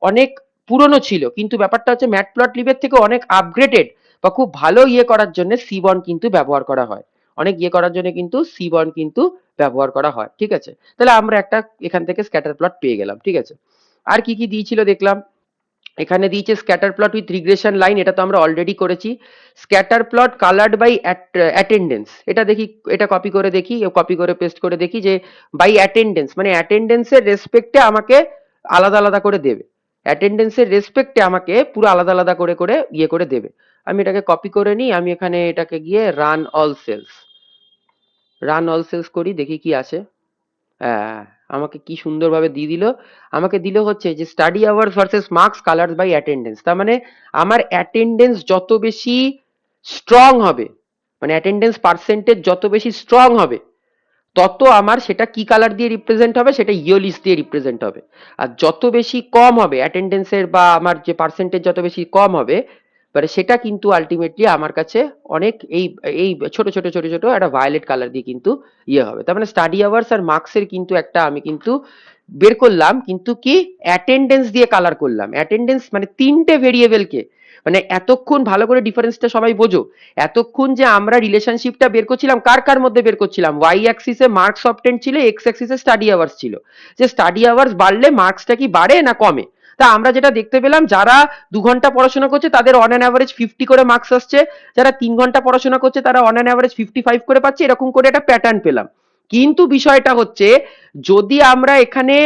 অনেক পুরনো ছিল, কিন্তু ব্যাপারটা হচ্ছে ম্যাটপ্লটলিবের থেকে অনেক আপগ্রেডেড, বা খুব ভালো ইয়ে করার জন্য সি বন্ড কিন্তু ব্যবহার করা হয়, অনেক ইয়ে করার জন্য কিন্তু সি বন্ড কিন্তু ব্যবহার করা হয়। ঠিক আছে, তাহলে আমরা একটা এখান থেকে স্ক্যাটার প্লট পেয়ে গেলাম। ঠিক আছে, আর কি কি দিয়েছিল দেখলাম, এখানে দিয়েছে scatter plot with regression line, এটা তো আমরা অলরেডি করেছি। Scatter plot coloured by attendance, এটা দেখি, এটা কপি করে দেখি, কপি করে পেস্ট করে দেখি যে বাই অ্যাটেন্ডেন্স মানে অ্যাটেন্ডেন্সের রেসপেক্টে আমাকে আলাদা আলাদা করে দেবে, অ্যাটেন্ডেন্সের রেসপেক্টে আমাকে পুরো আলাদা আলাদা করে করে ইয়ে করে দেবে। আমি এটাকে কপি করে নিই, আমি এখানে এটাকে গিয়ে run all cells, run all cells করি, দেখি কি আছে। হ্যাঁ, আমাকে কি সুন্দরভাবে দিয়ে দিল, আমাকে দিল হচ্ছে যে study hours versus marks coloured by attendance. তার মানে আমার অ্যাটেন্ডেন্স যত বেশি স্ট্রং হবে, মানে অ্যাটেন্ডেন্স পার্সেন্টেজ যত বেশি স্ট্রং হবে, তত আমার সেটা কি কালার দিয়ে রিপ্রেজেন্ট হবে, সেটা ইয়েলো লিস্ট দিয়ে রিপ্রেজেন্ট হবে। আর যত বেশি কম হবে অ্যাটেন্ডেন্সের বা আমার যে পার্সেন্টেজ যত বেশি কম হবে, মানে সেটা কিন্তু আলটিমেটলি আমার কাছে অনেক এই এই ছোট ছোট ছোট ছোট একটা ভায়োলেট কালার দিয়ে কিন্তু ইয়ে হবে। তার মানে স্টাডি আওয়ার্স আর মার্কসের কিন্তু একটা আমি কিন্তু বের করলাম, কিন্তু কি অ্যাটেন্ডেন্স দিয়ে কালার করলাম। অ্যাটেন্ডেন্স মানে তিনটে ভেরিয়েবলকে, মানে এতক্ষণ ভালো করে ডিফারেন্সটা সবাই বোঝো, এতক্ষণ যে আমরা রিলেশনশিপটা বের করছিলাম কার কার মধ্যে বের করছিলাম, ওয়াই অ্যাক্সিসে মার্কস অবটেন্ড ছিল, এক্স অ্যাক্সিসে স্টাডি আওয়ার্স ছিল, যে স্টাডি আওয়ার্স বাড়লে মার্কসটা কি বাড়ে না কমে। তা আমরা যেটা দেখতে পেলাম, যারা 2 ঘন্টা পড়াশোনা করছে তাদের অন অ্যান অ্যাভারেজ 50 করে মার্কস আসছে, যারা 3 ঘন্টা পড়াশোনা করছে তারা অন অ্যান অ্যাভারেজ 55 করে পাচ্ছে, এরকম করে একটা প্যাটার্ন পেলাম। কিন্তু বিষয়টা হচ্ছে, যদি আমরা এখানে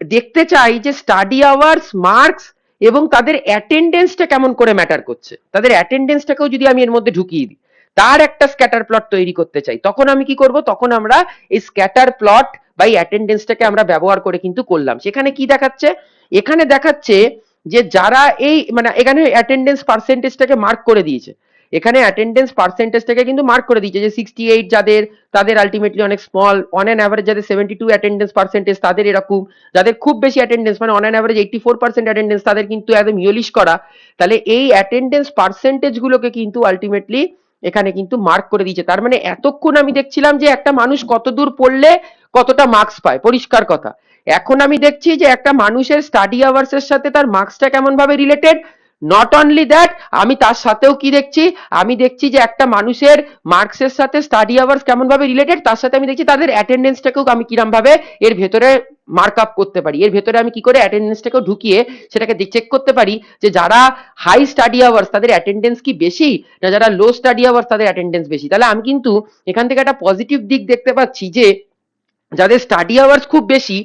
দেখতে চাই যে স্টাডি আওয়ার্স, মার্কস এবং তাদের অ্যাটেন্ডেন্সটা কেমন করে ম্যাটার করছে, তাদের অ্যাটেন্ডেন্সটাকেও যদি আমি এর মধ্যে ঢুকিয়ে দিই, তার একটা স্ক্যাটার প্লট তৈরি করতে চাই, তখন আমি কি করব, তখন আমরা এই স্ক্যাটার প্লট বাই অ্যাটেন্ডেন্সটাকে আমরা ব্যবহার করে কিন্তু করলাম। সেখানে কি দেখাচ্ছে, এখানে দেখাচ্ছে যে যারা এই মানে এখানে অ্যাটেন্ডেন্স পার্সেন্টেজটাকে মার্ক করে দিয়েছে, এখানে অ্যাটেন্ডেন্স পার্সেন্টেজটাকে কিন্তু মার্ক করে দিয়েছে যে 68 যাদের, তাদের আলটিমেটলি অনেক স্মল, অন অ্যান অ্যাভারেজ যাদের 72 অ্যাটেন্ডেন্স পার্সেন্টেজ তাদের এরকম, যাদের খুব বেশি অ্যাটেন্ডেন্স মানে অন অ্যান অ্যাভারেজ 84% অ্যাটেন্ডেন্স তাদের কিন্তু একদম ইয়েলিশ করা। তাহলে এই অ্যাটেন্ডেন্স পার্সেন্টেজ গুলোকে কিন্তু আলটিমেটলি এখানে কিন্তু মার্ক করে দিয়েছে। তার মানে এতক্ষণ আমি দেখছিলাম যে একটা মানুষ কত দূর পড়লে কতটা মার্কস পায়, পরিষ্কার কথা। এখন আমি দেখছি যে একটা মানুষের স্টাডি আওয়ার্স এর সাথে তার মার্কসটা কেমন ভাবে রিলেটেড। নট অনলি দ্যাট, আমি তার সাথেও কি দেখছি, আমি দেখছি যে একটা মানুষের মার্কসের সাথে স্টাডি আওয়ার্স কেমন ভাবে রিলেটেড, তার সাথে আমি দেখছি তাদের অ্যাটেন্ডেন্সটাকেও আমি কিরম ভাবে এর ভেতরে মার্ক আপ করতে পারি, এর ভেতরে আমি কি করে অ্যাটেন্ডেন্সটাকেও ঢুকিয়ে সেটাকে চেক করতে পারি যে যারা হাই স্টাডি আওয়ার্স তাদের অ্যাটেন্ডেন্স কি বেশি, না যারা লো স্টাডি আওয়ার্স তাদের অ্যাটেন্ডেন্স বেশি। তাহলে আমি কিন্তু এখান থেকে একটা পজিটিভ দিক দেখতে পাচ্ছি যে যাদের স্টাডি আওয়ার্স খুব বেশি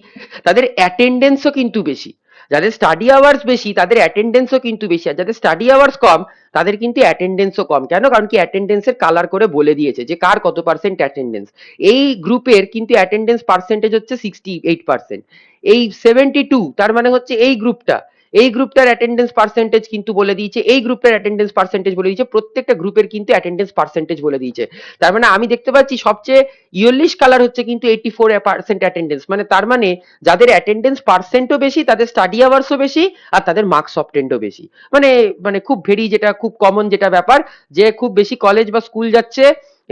তাদের অ্যাটেন্ডেন্সও কিন্তু বেশি, যাদের স্টাডি আওয়ার্স বেশি তাদের অ্যাটেন্ডেন্সও কিন্তু বেশি, আর যাদের স্টাডি আওয়ার্স কম তাদের কিন্তু অ্যাটেন্ডেন্সও কম। কেন? কারণ কি অ্যাটেন্ডেন্সের কালার করে বলে দিয়েছে যে কার কত পার্সেন্ট অ্যাটেন্ডেন্স। এই গ্রুপের কিন্তু অ্যাটেন্ডেন্স পার্সেন্টেজ হচ্ছে 68%, এই 72 তার মানে হচ্ছে এই গ্রুপটা, এই গ্রুপটার অ্যাটেন্ডেন্স পার্সেন্টেজ কিন্তু বলে দিয়েছে, এই গ্রুপটার অ্যাটেন্ডেন্স পার্সেন্টেজ বলে দিয়েছে, প্রত্যেকটা গ্রুপের কিন্তু অ্যাটেন্ডেন্স পার্সেন্টেজ বলে দিয়েছে। তার মানে আমি দেখতে পাচ্ছি সবচেয়ে ইয়েলিশ কালার হচ্ছে কিন্তু 84% অ্যাটেন্ডেন্স, মানে তার মানে যাদের অ্যাটেন্ডেন্স পার্সেন্টও বেশি তাদের স্টাডি আওয়ার্সও বেশি আর তাদের মার্কস অবটেন্ডও বেশি। মানে মানে খুব ভেরি যেটা খুব কমন যেটা ব্যাপার, যে খুব বেশি কলেজ বা স্কুল যাচ্ছে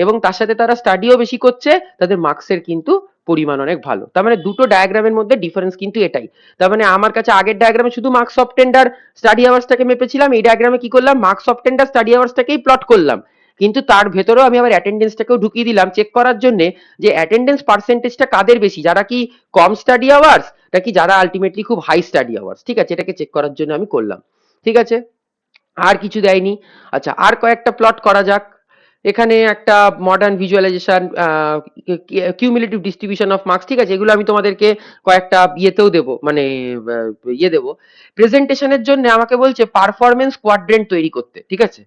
এবং তার সাথে তারা স্টাডিও বেশি করছে, তাদের মার্কসের কিন্তু পরিমাণ অনেক ভালো। তার মানে দুটো ডায়াগ্রামের মধ্যে ডিফারেন্স কিন্তু এটাই। তার মানে আমার কাছে আগের ডায়াগ্রামে শুধু মার্কস অবটেন্ড আর স্টাডি আওয়ার্সটাকে মেপেছিলাম, এই ডায়াগ্রামে কি করলাম, মার্কস অবটেন্ড আর স্টাডি আওয়ার্সটাকেই প্লট করলাম, কিন্তু তার ভেতরেও আমি আবার অ্যাটেন্ডেন্সটাকেও ঢুকিয়ে দিলাম চেক করার জন্য যে অ্যাটেন্ডেন্স পার্সেন্টেজটা কাদের বেশি, যারা কি কম স্টাডি আওয়ার্স নাকি যারা আলটিমেটলি খুব হাই স্টাডি আওয়ার্স। ঠিক আছে, এটাকে চেক করার জন্য আমি করলাম। ঠিক আছে, আর কিছু দেয়নি। আচ্ছা, আর কয়েকটা প্লট করা যাক। এখানে একটা modern visualisation, cumulative distribution of marks, ঠিক আছে, এগুলো আমি তোমাদেরকে কয়েকটা ইয়েতেও দেবো, মানে ইয়ে দেবো প্রেজেন্টেশনের জন্য। আমাকে বলছে পারফরমেন্স কোয়াড্রেন্ট তৈরি করতে। ঠিক আছে,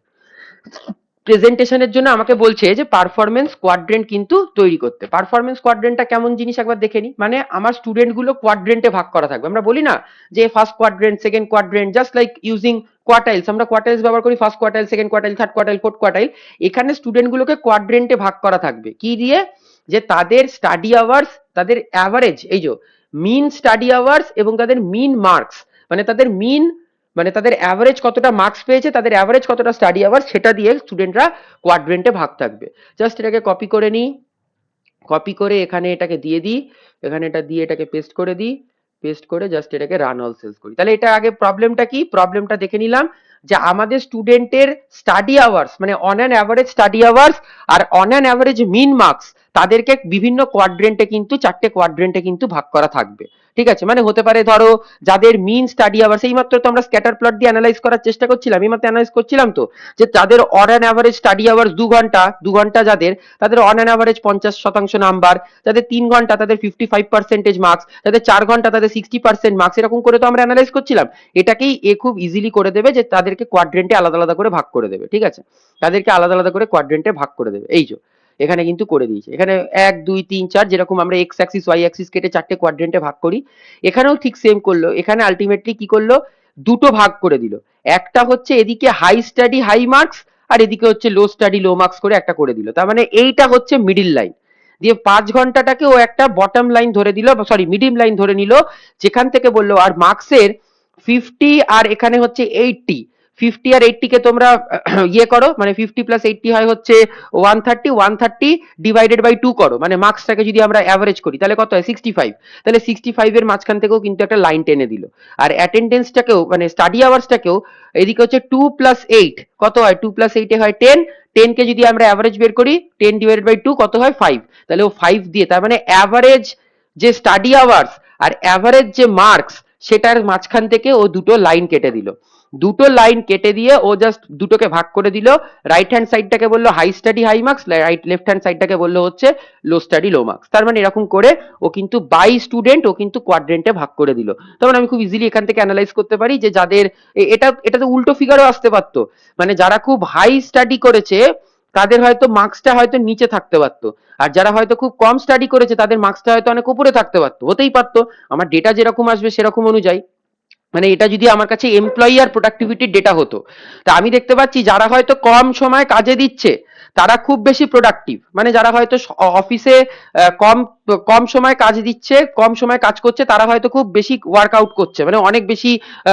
প্রেজেন্টেশনের জন্য আমাকে বলছে যে পারফরমেন্স কোয়াড্রেন্ট কিন্তু তৈরি করতে। পারফরমেন্স কোয়াড্রেন্টটা কেমন জিনিস একবার দেখে নি। মানে আমার স্টুডেন্ট গুলো কোয়াড্রেন্টে ভাগ করা থাকবে, আমরা বলি না যে first quadrant, second quadrant, just like using quartiles, আমরা কোয়ার্টাইলস ব্যবহার করি, first quartile, second quartile, third quartile, fourth quartile. এখানে স্টুডেন্ট গুলোকে কোয়াড্রেন্টে ভাগ করা থাকবে কি দিয়ে, যে তাদের স্টাডি আওয়ার্স, তাদের অ্যাভারেজ, এই যে মিন স্টাডি আওয়ার্স এবং তাদের মিন মার্কস, মানে তাদের মিন মানে তাদের অ্যাভারেজ কতটা মার্কস পেয়েছে, তাদের অ্যাভারেজ কতটা স্টাডি আওয়ার, সেটা দিয়ে স্টুডেন্টরা কোয়াড্রেন্টে ভাগ থাকবে। জাস্ট এটাকে কপি করে নিই, কপি করে এখানে এটাকে দিয়ে দিই, এখানে এটা দিয়ে এটাকে পেস্ট করে দিই, পেস্ট করে জাস্ট এটাকে রান অল সেলস করি। তাহলে এটা আগে প্রবলেমটা কি, প্রবলেমটা দেখে নিলাম। যে আমাদের স্টুডেন্টের স্টাডি আওয়ার্স মানে on an average study hours আর on an average mean marks তাদেরকে বিভিন্ন কোয়াড্রেন্টে কিন্তু 4টে কোয়াড্রেন্টে কিন্তু ভাগ করা থাকবে। ঠিক আছে, মানে হতে পারে ধরো যাদের মিন স্টাডি আওয়ার্স, এইমাত্র তো আমরা স্ক্যাটার প্লট দিয়ে অ্যানালাইজ করার চেষ্টা করছিলাম, এইমাত্র অ্যানালাইজ করছিলাম তো যে যাদের on an average study hours 2 ঘন্টা যাদের, তাদের অন অ্যান অ্যাভারেজ 50% নাম্বার, যাদের 3 ঘন্টা তাদের 55% মার্কস, যাদের 4 ঘন্টা তাদের 60% মার্কস, এরকম করে তো আমরা অ্যানালাইজ করছিলাম। এটাকেই এ খুব ইজিলি করে দেবে যে তাদেরকে কোয়াড্রেন্টে আলাদা আলাদা করে ভাগ করে দেবে। ঠিক আছে, তাদেরকে আলাদা আলাদা করে কোয়াড্রেন্টে ভাগ করে দেবে। এই যে এখানে কিন্তু করে দিয়েছে, এখানে 1 2 3 4 যেরকম আমরা এক্স অ্যাক্সিস ওয়াই অ্যাক্সিস কেটে 4টে কোয়াড্রেন্টে ভাগ করি, এখানেও ঠিক সেম করলো। এখানে আলটিমেটলি কি করলো, দুটো ভাগ করে দিল। একটা হচ্ছে এদিকে হাই স্টাডি হাই মার্কস আর এদিকে হচ্ছে লো স্টাডি লো মার্কস করে একটা করে দিল। তার মানে এইটা হচ্ছে মিডিল লাইন। দিয়ে 5 ঘন্টাটাকে ও একটা বটম লাইন ধরে দিল, সরি মিডিল লাইন ধরে নিল, যেখান থেকে বললো আর মার্কসের 50 আর এখানে হচ্ছে 80, 50 আর 80 কে তোমরা ইয়ে করো, মানে 50 প্লাস 80 হয় হচ্ছে 130, 130 ডিভাইডেড বাই 2 করো, মানে মার্কসটাকে যদি আমরা অ্যাভারেজ করি তাহলে কত হয় 65। তাহলে 65 এর মাঝখান থেকেও কিন্তু একটা লাইন টেনে দিল। আর অ্যাটেন্ডেন্সটাকেও মানে স্টাডি আওয়ার্সটাকেও এদিকে হচ্ছে 2 প্লাস 8 কত হয়, 2 প্লাস 8 এ হয় 10, 10 কে যদি আমরা অ্যাভারেজ বের করি 10 ডিভাইডেড বাই 2 কত হয় 5, তাহলে ও 5 দিয়ে, তার মানে অ্যাভারেজ যে স্টাডি আওয়ার্স আর অ্যাভারেজ যে মার্কস সেটার মাঝখান থেকে ও দুটো লাইন কেটে দিল। দুটো লাইন কেটে দিয়ে ও জাস্ট দুটোকে ভাগ করে দিল। রাইট হ্যান্ড সাইডটাকে বললো high study high marks, right left hand সাইডটাকে বললো হচ্ছে লো স্টাডি লো মার্কস। তার মানে এরকম করে ও কিন্তু বাই স্টুডেন্ট ও কিন্তু কোয়াড্রেন্টে ভাগ করে দিল। তখন আমি খুব ইজিলি এখান থেকে অ্যানালাইজ করতে পারি যে যাদের এটা তো উল্টো ফিগারও আসতে পারতো, মানে যারা খুব হাই স্টাডি করেছে তাদের হয়তো মার্কসটা হয়তো নিচে থাকতে পারতো, আর যারা হয়তো খুব কম স্টাডি করেছে তাদের মার্কসটা হয়তো অনেক উপরে থাকতে পারতো, হতেই পারতো। আমার ডেটা যেরকম আসবে সেরকম অনুযায়ী, মানে এটা যদি আমার কাছে এমপ্লয়ি আর প্রোডাক্টিভিটির ডেটা হতো, তা আমি দেখতে পাচ্ছি যারা হয়তো কম সময় কাজে দিচ্ছে তারা খুব বেশি প্রোডাক্টিভ, মানে যারা হয়তো অফিসে কম কম সময় কাজ দিচ্ছে, কম সময় কাজ করছে, তারা হয়তো খুব বেশি ওয়ার্কআউট করছে, মানে অনেক বেশি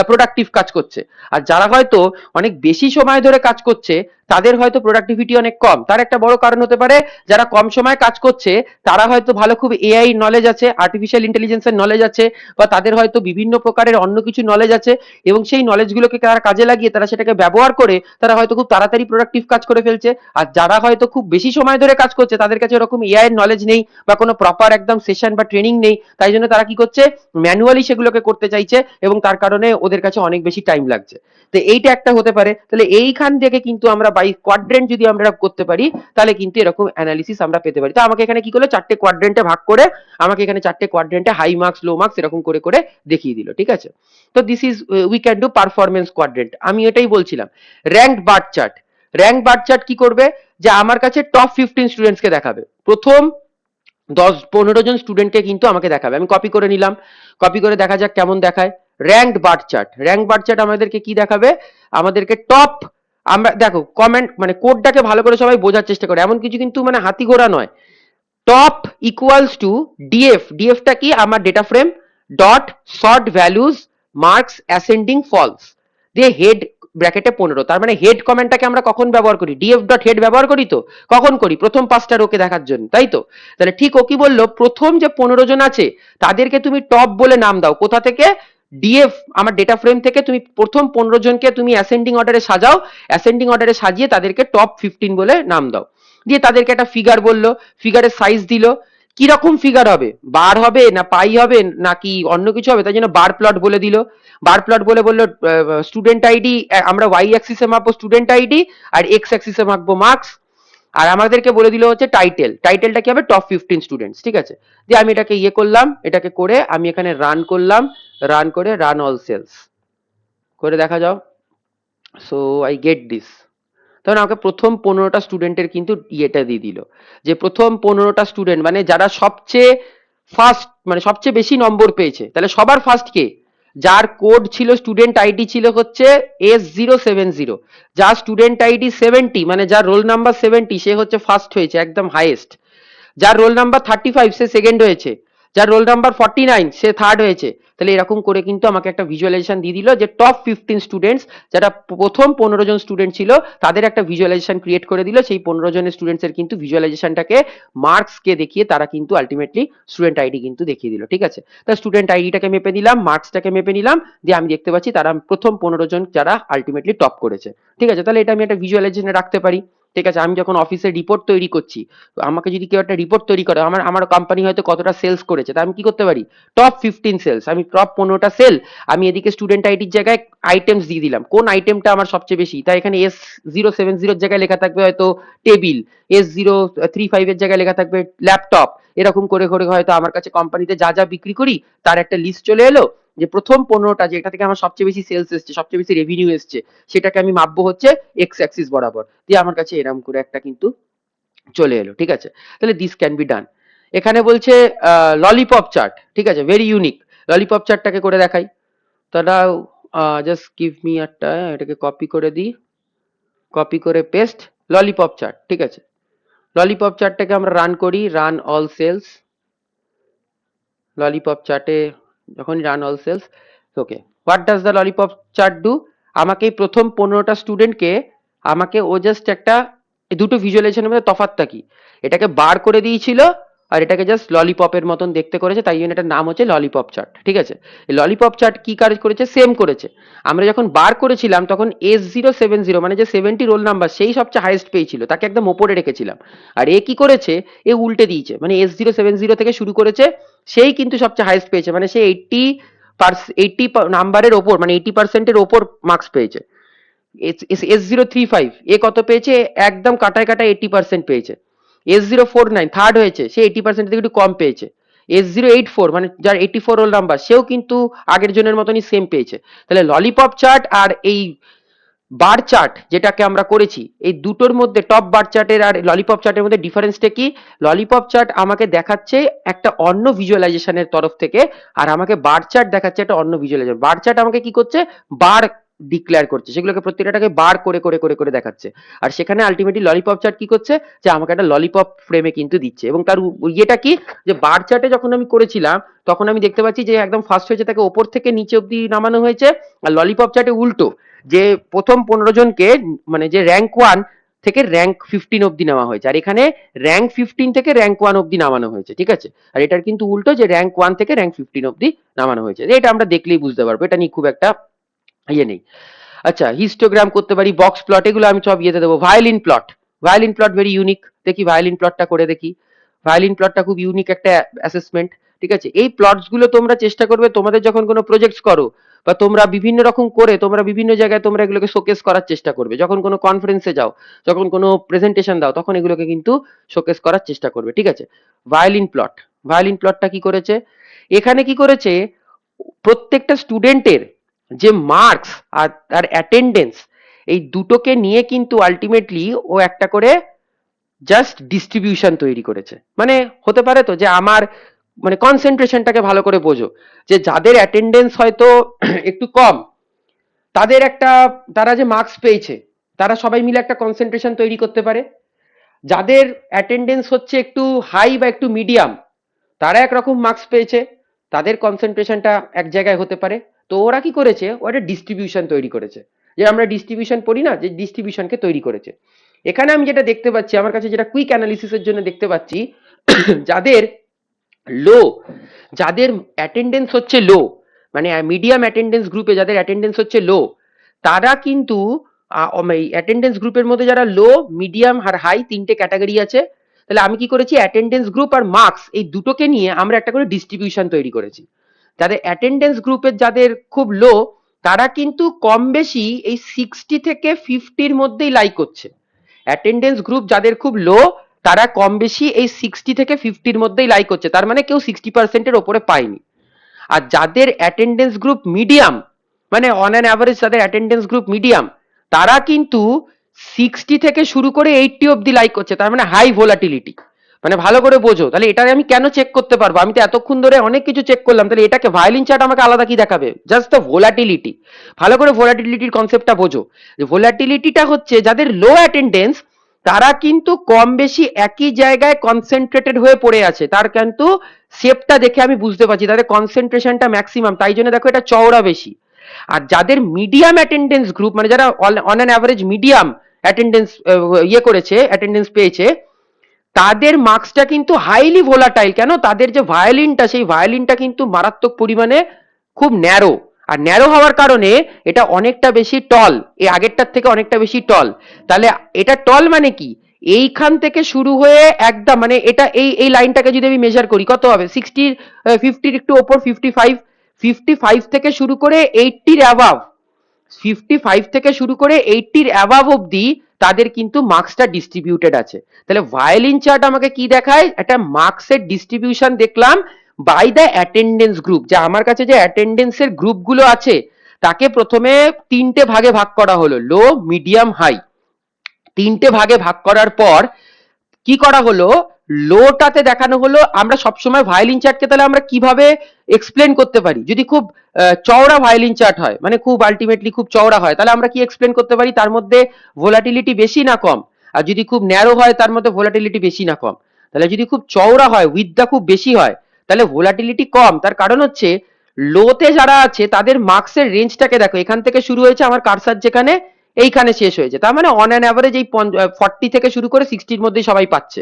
প্রোডাক্টিভ কাজ করছে। আর যারা হয়তো অনেক বেশি সময় ধরে কাজ করছে তাদের হয়তো প্রোডাক্টিভিটি অনেক কম। তার একটা বড় কারণ হতে পারে যারা কম সময় কাজ করছে তারা হয়তো ভালো খুব এআই নলেজ আছে, আর্টিফিশিয়াল ইন্টেলিজেন্সের নলেজ আছে, বা তাদের হয়তো বিভিন্ন প্রকারের অন্য কিছু নলেজ আছে, এবং সেই নলেজগুলোকে তারা কাজে লাগিয়ে তারা সেটাকে ব্যবহার করে তারা হয়তো খুব তাড়াতাড়ি প্রোডাক্টিভ কাজ করে ফেলছে। আর যারা হয়তো খুব বেশি সময় ধরে কাজ করছে তাদের কাছে ওরকম এআই এর নলেজ নেই বা কোনো প্রপার একদম সেশন বা ট্রেনিং নেই, তাই জন্য তারা কি করছে ম্যানুয়ালি সেগুলোকে করতে চাইছে এবং তার কারণে ওদের কাছে অনেক বেশি টাইম লাগছে। তো এইটা একটা হতে পারে। তাহলে এইখান থেকে কিন্তু আমরা বাই কোয়াড্রেন্ট যদি আমরা করতে পারি তাহলে কিন্তু এরকম অ্যানালিসিস আমরা পেতে পারি। তো আমাকে এখানে কি করলো, 4টে কোয়াড্রেন্টে ভাগ করে আমাকে এখানে 4টে কোয়াড্রেন্টে হাই মার্কস লো মার্কস এরকম করে করে দেখিয়ে দিল। ঠিক আছে, তো this is we can do performance quadrant. আমি এটাই বলছিলাম। Rank bar chart, rank bar chart কি করবে, যে আমার কাছে টপ 15 স্টুডেন্টস কে দেখাবে, প্রথম 10-15 জন স্টুডেন্টকে কিন্তু আমাকে দেখাবে। আমি কপি করে নিলাম, কপি করে দেখা যাক কেমন দেখায়। Rank bar chart, rank bar chart আমাদেরকে কি দেখাবে, আমাদেরকে টপ, আমরা দেখো কমেন্ট মানে কোডটাকে ভালো করে সবাই বোঝার চেষ্টা করে, এমন কিছু কিন্তু মানে হাতি ঘোড়া নয়। টপ ইকুয়ালস টু ডিএফ, ডিএফটা কি আমার data frame, dot sort values marks ascending false দিয়ে হেড ব্র্যাকেটে 15। তার মানে হেড কমেন্টটাকে আমরা কখন ব্যবহার করি, ডিএফ ডট হেড ব্যবহার করি, তো কখন করি, প্রথম 5টা রোকে দেখার জন্য, তাই তো। তাহলে ঠিক ও কি বললো, প্রথম যে 15 জন আছে তাদেরকে তুমি টপ বলে নাম দাও, কোথা থেকে, ডিএফ আমার ডেটা ফ্রেম থেকে তুমি প্রথম 15 জনকে তুমি অ্যাসেন্ডিং অর্ডারে সাজাও, অ্যাসেন্ডিং অর্ডারে সাজিয়ে তাদেরকে টপ 15 বলে নাম দাও। দিয়ে তাদেরকে একটা ফিগার বললো, ফিগারের সাইজ দিল, কিরকম ফিগার হবে, বার হবে না পাই হবে নাকি অন্য কিছু হবে, তাই জন্য বার প্লট বলে দিল। বার প্লট বলে বললো স্টুডেন্ট আইডি আমরা ওয়াই অ্যাক্সিসে মাপবো স্টুডেন্ট আইডি আর এক্স অ্যাক্সিসে মাপবো মার্কস, আর আমাদেরকে বলে দিল হচ্ছে টাইটেল, টাইটেলটা কি হবে টপ 15 স্টুডেন্টস। ঠিক আছে, দিয়ে আমি এটাকে ইয়ে করলাম, এটাকে করে আমি এখানে রান করলাম, রান করে রান অল সেলস করে দেখা যাও। So I get this. তখন আমাকে প্রথম 15টা স্টুডেন্টের কিন্তু ইয়েটা দিয়ে দিল, যে প্রথম 15টা স্টুডেন্ট মানে যারা সবচেয়ে ফার্স্ট মানে সবচেয়ে বেশি নম্বর পেয়েছে, তাহলে সবার ফার্স্ট কে, যার কোড ছিল স্টুডেন্ট আইডি ছিল হচ্ছে S070, যার স্টুডেন্ট আইডি 70 মানে যার রোল নাম্বার 70 সে হচ্ছে ফার্স্ট হয়েছে একদম হাইয়েস্ট, যার রোল নাম্বার 35 সে সেকেন্ড হয়েছে, যার রোল নাম্বার 49 সে থার্ড হয়েছে। তাহলে এরকম করে কিন্তু আমাকে একটা ভিজুয়ালাইজেশন দিয়ে দিল যে টপ 15 স্টুডেন্টস, যারা প্রথম 15 জন স্টুডেন্ট ছিল তাদের একটা ভিজুয়ালাইজেশন ক্রিয়েট করে দিল। সেই 15 জনের স্টুডেন্টস এর কিন্তু ভিজুয়ালাইজেশনটাকে মার্কস কে দেখিয়ে তারা কিন্তু আলটিমেটলি স্টুডেন্ট আইডি কিন্তু দেখিয়ে দিল। ঠিক আছে, তা স্টুডেন্ট আইডিটাকে মেপে নিলাম, মার্কসটাকে মেপে নিলাম, দিয়ে আমি দেখতে পাচ্ছি তারা প্রথম 15 জন যারা আলটিমেটলি টপ করেছে। ঠিক আছে, তাহলে এটা আমি একটা ভিজুয়ালাইজেশনে রাখতে পারি। ঠিক আছে, আমি যখন অফিসে রিপোর্ট তৈরি করছি, আমাকে যদি কেউ একটা রিপোর্ট তৈরি করে আমার আমার কোম্পানি হয়তো কতটা সেলস করেছে, তা আমি কি করতে পারি, টপ 15 সেলস, আমি টপ 15টা সেল, আমি এদিকে স্টুডেন্ট আইডির জায়গায় আইটেমস দিয়ে দিলাম, কোন আইটেমটা আমার সবচেয়ে বেশি, তাই এখানে S070 জায়গায় লেখা থাকবে হয়তো টেবিল, S035 এর জায়গায় লেখা থাকবে ল্যাপটপ। এরকম করে করে হয়তো আমার কাছে কোম্পানিতে যা যা বিক্রি করি তার একটা লিস্ট চলে এলো, যে প্রথম 15টা যেটা থেকে আমার সবচেয়ে বেশি সেলস এসছে, সবচেয়ে বেশি রেভিনিউ এসছে, সেটাকে আমি মাপবো হচ্ছে এক্স অ্যাক্সিস বরাবর, দিয়ে আমার কাছে এরকম করে একটা কিন্তু চলে এলো। ঠিক আছে, তাহলে দিস ক্যান বি ডান। এখানে বলছে ললিপপ চার্ট। ঠিক আছে, ভেরি ইউনিক। ললিপপ চার্টটাকে করে দেখাই। তাহলে জাস্ট গিভ মি একটা, এটাকে কপি করে দিই, কপি করে পেস্ট, ললিপপ চার্ট। ঠিক আছে, ললিপপ চার্টটাকে আমরা রান করি, রান অল সেলস। ললিপপ চার্টে যখন run all cells, okay, what does the lollipop chart do, আমাকে এই প্রথম 15টা স্টুডেন্টকে আমাকে ও জাস্ট একটা, এই দুটো ভিজুয়ালাইজেশনের মধ্যে তফাৎটা কি, এটাকে বার করে দিয়েছিল আর এটাকে জাস্ট ললিপপের মতন দেখতে করেছে, তাই জন্য এটার নাম হচ্ছে ললিপপ চার্ট। ঠিক আছে, এই ললিপপ চার্ট কি কাজ করেছে, সেম করেছে। আমরা যখন বার করেছিলাম তখন S070 মানে যে 70 রোল নাম্বার সেই সবচেয়ে হাইয়েস্ট পেয়েছিল, তাকে একদম ওপরে রেখেছিলাম। আর এ কি করেছে, এ উল্টে দিয়েছে, মানে S070 থেকে শুরু করেছে, সেই কিন্তু সবচেয়ে হাইয়েস্ট পেয়েছে, মানে সে 80 নাম্বারের ওপর, মানে 80%-এর ওপর মার্কস পেয়েছে। S035 এ কত পেয়েছে, একদম কাটায় কাটায় 80% পেয়েছে। S049 থার্ড হয়েছে, সে 80% থেকে একটু কম পেয়েছে। S084 মানে যার 84 রোল নাম্বার, সেও কিন্তু আগের জনের মতনই সেম পেয়েছে। তাহলে ললিপপ চার্ট আর এই বার চার্ট যেটাকে আমরা করেছি, এই দুটোর মধ্যে টপ বার চার্টের আর ললিপপ চার্টের মধ্যে ডিফারেন্সটা কি, ললিপপ চার্ট আমাকে দেখাচ্ছে একটা অন্য ভিজুয়ালাইজেশনের তরফ থেকে, আর আমাকে বার চার্ট দেখাচ্ছে একটা অন্য ভিজুয়ালাইজেশন। বার চার্ট আমাকে কি করছে, বার ডিক্লেয়ার করছে, সেগুলোকে প্রত্যেকটাকে বার করে করে করে করে দেখাচ্ছে। আর সেখানে আলটিমেটলি ললিপপ চার্ট কি করছে, যে আমাকে একটা ললিপপ ফ্রেমে কিন্তু দিচ্ছে। এবং তার ইয়েটা কি, যে বার চার্টে যখন আমি করেছিলাম তখন আমি দেখতে পাচ্ছি যে একদম ফার্স্ট হয়েছে তাকে ওপর থেকে নিচে অব্দি নামানো হয়েছে, আর ললিপপ চার্টে উল্টো, যে প্রথম 15 জনকে, মানে যে র্যাঙ্ক 1 থেকে র্যাঙ্ক 15 অব্দি নেওয়া হয়েছে, আর এখানে র্যাঙ্ক 15 থেকে র্যাঙ্ক 1 অব্দি নামানো হয়েছে। ঠিক আছে, আর এটার কিন্তু উল্টো, যে র্যাঙ্ক 1 থেকে র্যাঙ্ক 15 অব্দি নামানো হয়েছে। এটা আমরা দেখলেই বুঝতে পারবো, এটা নিয়ে খুব একটা ইয়ে নেই। আচ্ছা, হিস্টোগ্রাম করতে পারি, বক্স প্লট, এগুলো আমি সব ইয়েতে দেবো। Violin plot, violin plot very unique, দেখি ভায়োলিন প্লটটা করে দেখি। ভায়োলিন প্লটটা খুব ইউনিক একটা অ্যাসেসমেন্ট। ঠিক আছে, এই প্লটস গুলো তোমরা চেষ্টা করবে তোমাদের যখন কোনো প্রজেক্টস করো বা তোমরা বিভিন্ন রকম করে তোমরা বিভিন্ন জায়গায় তোমরা এগুলোকে শোকেস করার চেষ্টা করবে, যখন কোনো কনফারেন্সে যাও, যখন কোনো প্রেজেন্টেশন দাও, তখন এগুলোকে কিন্তু শোকেস করার চেষ্টা করবে। ঠিক আছে, ভায়োলিন প্লট, ভায়োলিন প্লটটা কি করেছে, এখানে কি করেছে, প্রত্যেকটা স্টুডেন্টের যে মার্কস আর তার অ্যাটেন্ডেন্স, এই দুটোকে নিয়ে কিন্তু আলটিমেটলি ও একটা করে জাস্ট ডিস্ট্রিবিউশন তৈরি করেছে। মানে হতে পারে তো যে আমার, মানে কনসেন্ট্রেশনটাকে ভালো করে বোঝো, যে যাদের অ্যাটেন্ডেন্স হয়তো একটু কম, তাদের একটা, তারা যে মার্কস পেয়েছে তারা সবাই মিলে একটা কনসেন্ট্রেশন তৈরি করতে পারে। যাদের অ্যাটেন্ডেন্স হচ্ছে একটু হাই বা একটু মিডিয়াম, তারা একরকম মার্কস পেয়েছে, তাদের কনসেন্ট্রেশনটা এক জায়গায় হতে পারে। তো ওরা কি করেছে, ওরা ডিস্ট্রিবিউশন তৈরি করেছে, যে আমরা ডিস্ট্রিবিউশন পড়ি না, যে ডিস্ট্রিবিউশনকে তৈরি করেছে। এখানে আমি যেটা দেখতে পাচ্ছি, আমার কাছে যেটা কুইক অ্যানালিসিসের জন্য দেখতে পাচ্ছি, যাদের লো, যাদের অ্যাটেন্ডেন্স হচ্ছে লো, মানে মিডিয়াম অ্যাটেন্ডেন্স গ্রুপে যাদের অ্যাটেন্ডেন্স হচ্ছে লো, তারা কিন্তু অ্যাটেন্ডেন্স গ্রুপের মধ্যে যারা লো, মিডিয়াম আর হাই তিনটে ক্যাটাগরি আছে। তাহলে আমি কি করেছি, অ্যাটেন্ডেন্স গ্রুপ আর মার্কস এই দুটোকে নিয়ে আমরা একটা করে ডিস্ট্রিবিউশন তৈরি করেছি। যাদের অ্যাটেন্ডেন্স গ্রুপের যাদের খুব লো, তারা কিন্তু কম বেশি এই 60 থেকে 50-র মধ্যেই লাইক করছে। অ্যাটেন্ডেন্স গ্রুপ যাদের খুব লো, তারা কম বেশি এই 60 থেকে 50-র মধ্যেই লাইক করছে, তার মানে কেউ 60%-এর ওপরে পায়নি। আর যাদের অ্যাটেন্ডেন্স গ্রুপ মিডিয়াম, মানে অন অ্যান অ্যাভারেজ যাদের অ্যাটেন্ডেন্স গ্রুপ মিডিয়াম, তারা কিন্তু 60 থেকে শুরু করে 80 অব্দি লাইক করছে, তার মানে হাই ভোলাটিলিটি। মানে ভালো করে বোঝো, তাহলে এটা আমি কেন চেক করতে পারবো, আমি তো এতক্ষণ ধরে অনেক কিছু চেক করলাম, তাহলে এটাকে ভায়োলিন চার্ট আমাকে আলাদা কি দেখাবে, জাস্ট দ্য ভোলাটিলিটি। ভালো করে ভোলাটিলিটির কনসেপ্টটা বোঝো, যে ভোলাটিলিটিটা হচ্ছে যাদের লো অ্যাটেন্ডেন্স, তারা কিন্তু কম বেশি একই জায়গায় কনসেন্ট্রেটেড হয়ে পড়ে আছে, তার কিন্তু শেপটা দেখে আমি বুঝতে পারছি তাদের কনসেন্ট্রেশনটা ম্যাক্সিমাম, তাই জন্য দেখো এটা চওড়া বেশি। আর যাদের মিডিয়াম অ্যাটেন্ডেন্স গ্রুপ, মানে যারা on an average medium attendance ইয়ে করেছে, অ্যাটেন্ডেন্স পেয়েছে, তাদের মার্কসটা কিন্তু হাইলি ভোলাটাইল। কেন? তাদের যে ভায়োলিনটা, সেই ভায়োলিনটা কিন্তু মারাত্মক পরিমাণে খুব ন্যারো, আর ন্যারো হওয়ার কারণে এটা অনেকটা বেশি টল, এই আগেরটার থেকে অনেকটা বেশি টল। তাহলে এটা টল মানে কি, এইখান থেকে শুরু হয়ে একদম মানে এটা এই এই লাইনটাকে যদি আমি মেজার করি কত হবে, 60 50 একটু ওপর, 55, 55 থেকে শুরু করে 80 অ্যাভাব, 55 থেকে শুরু করে 80 অ্যাভাব অব্দি তাদের কিন্তু মার্কসটা ডিস্ট্রিবিউটেড আছে। তাহলে ভায়োলিন চার্ট আমাকে কি দেখায়, একটা মার্কসের ডিস্ট্রিবিউশন দেখলাম বাই দ্য অ্যাটেন্ডেন্স গ্রুপ। যে আমার কাছে যে অ্যাটেন্ডেন্সের গ্রুপগুলো আছে তাকে প্রথমে তিনটে ভাগে ভাগ করা হলো, লো, মিডিয়াম, হাই। তিনটে ভাগে ভাগ করার পর কি করা হলো, লোটাতে দেখানো হলো, আমরা সবসময় ভায়োলিন চার্টকে তাহলে আমরা কিভাবে এক্সপ্লেন করতে পারি, যদি খুব চওড়া ভায়োলিন চার্ট হয়, মানে খুব আলটিমেটলি খুব চওড়া হয়, তাহলে আমরা কি এক্সপ্লেন করতে পারি, তার মধ্যে ভোলাটিলিটি বেশি না কম। আর যদি খুব ন্যারো হয় তার মধ্যে ভোলাটিলিটি বেশি না কম। তাহলে যদি খুব চওড়া হয়, উইথটা খুব বেশি হয়, তাহলে ভোলাটিলিটি কম। তার কারণ হচ্ছে লোতে যারা আছে তাদের মার্কসের রেঞ্জটাকে দেখো, এখান থেকে শুরু হয়েছে আমার কারসার যেখানে, এইখানে শেষ হয়েছে, তার মানে অন অ্যান অ্যাভারেজ এই 40 থেকে শুরু করে 60-র মধ্যেই সবাই পাচ্ছে।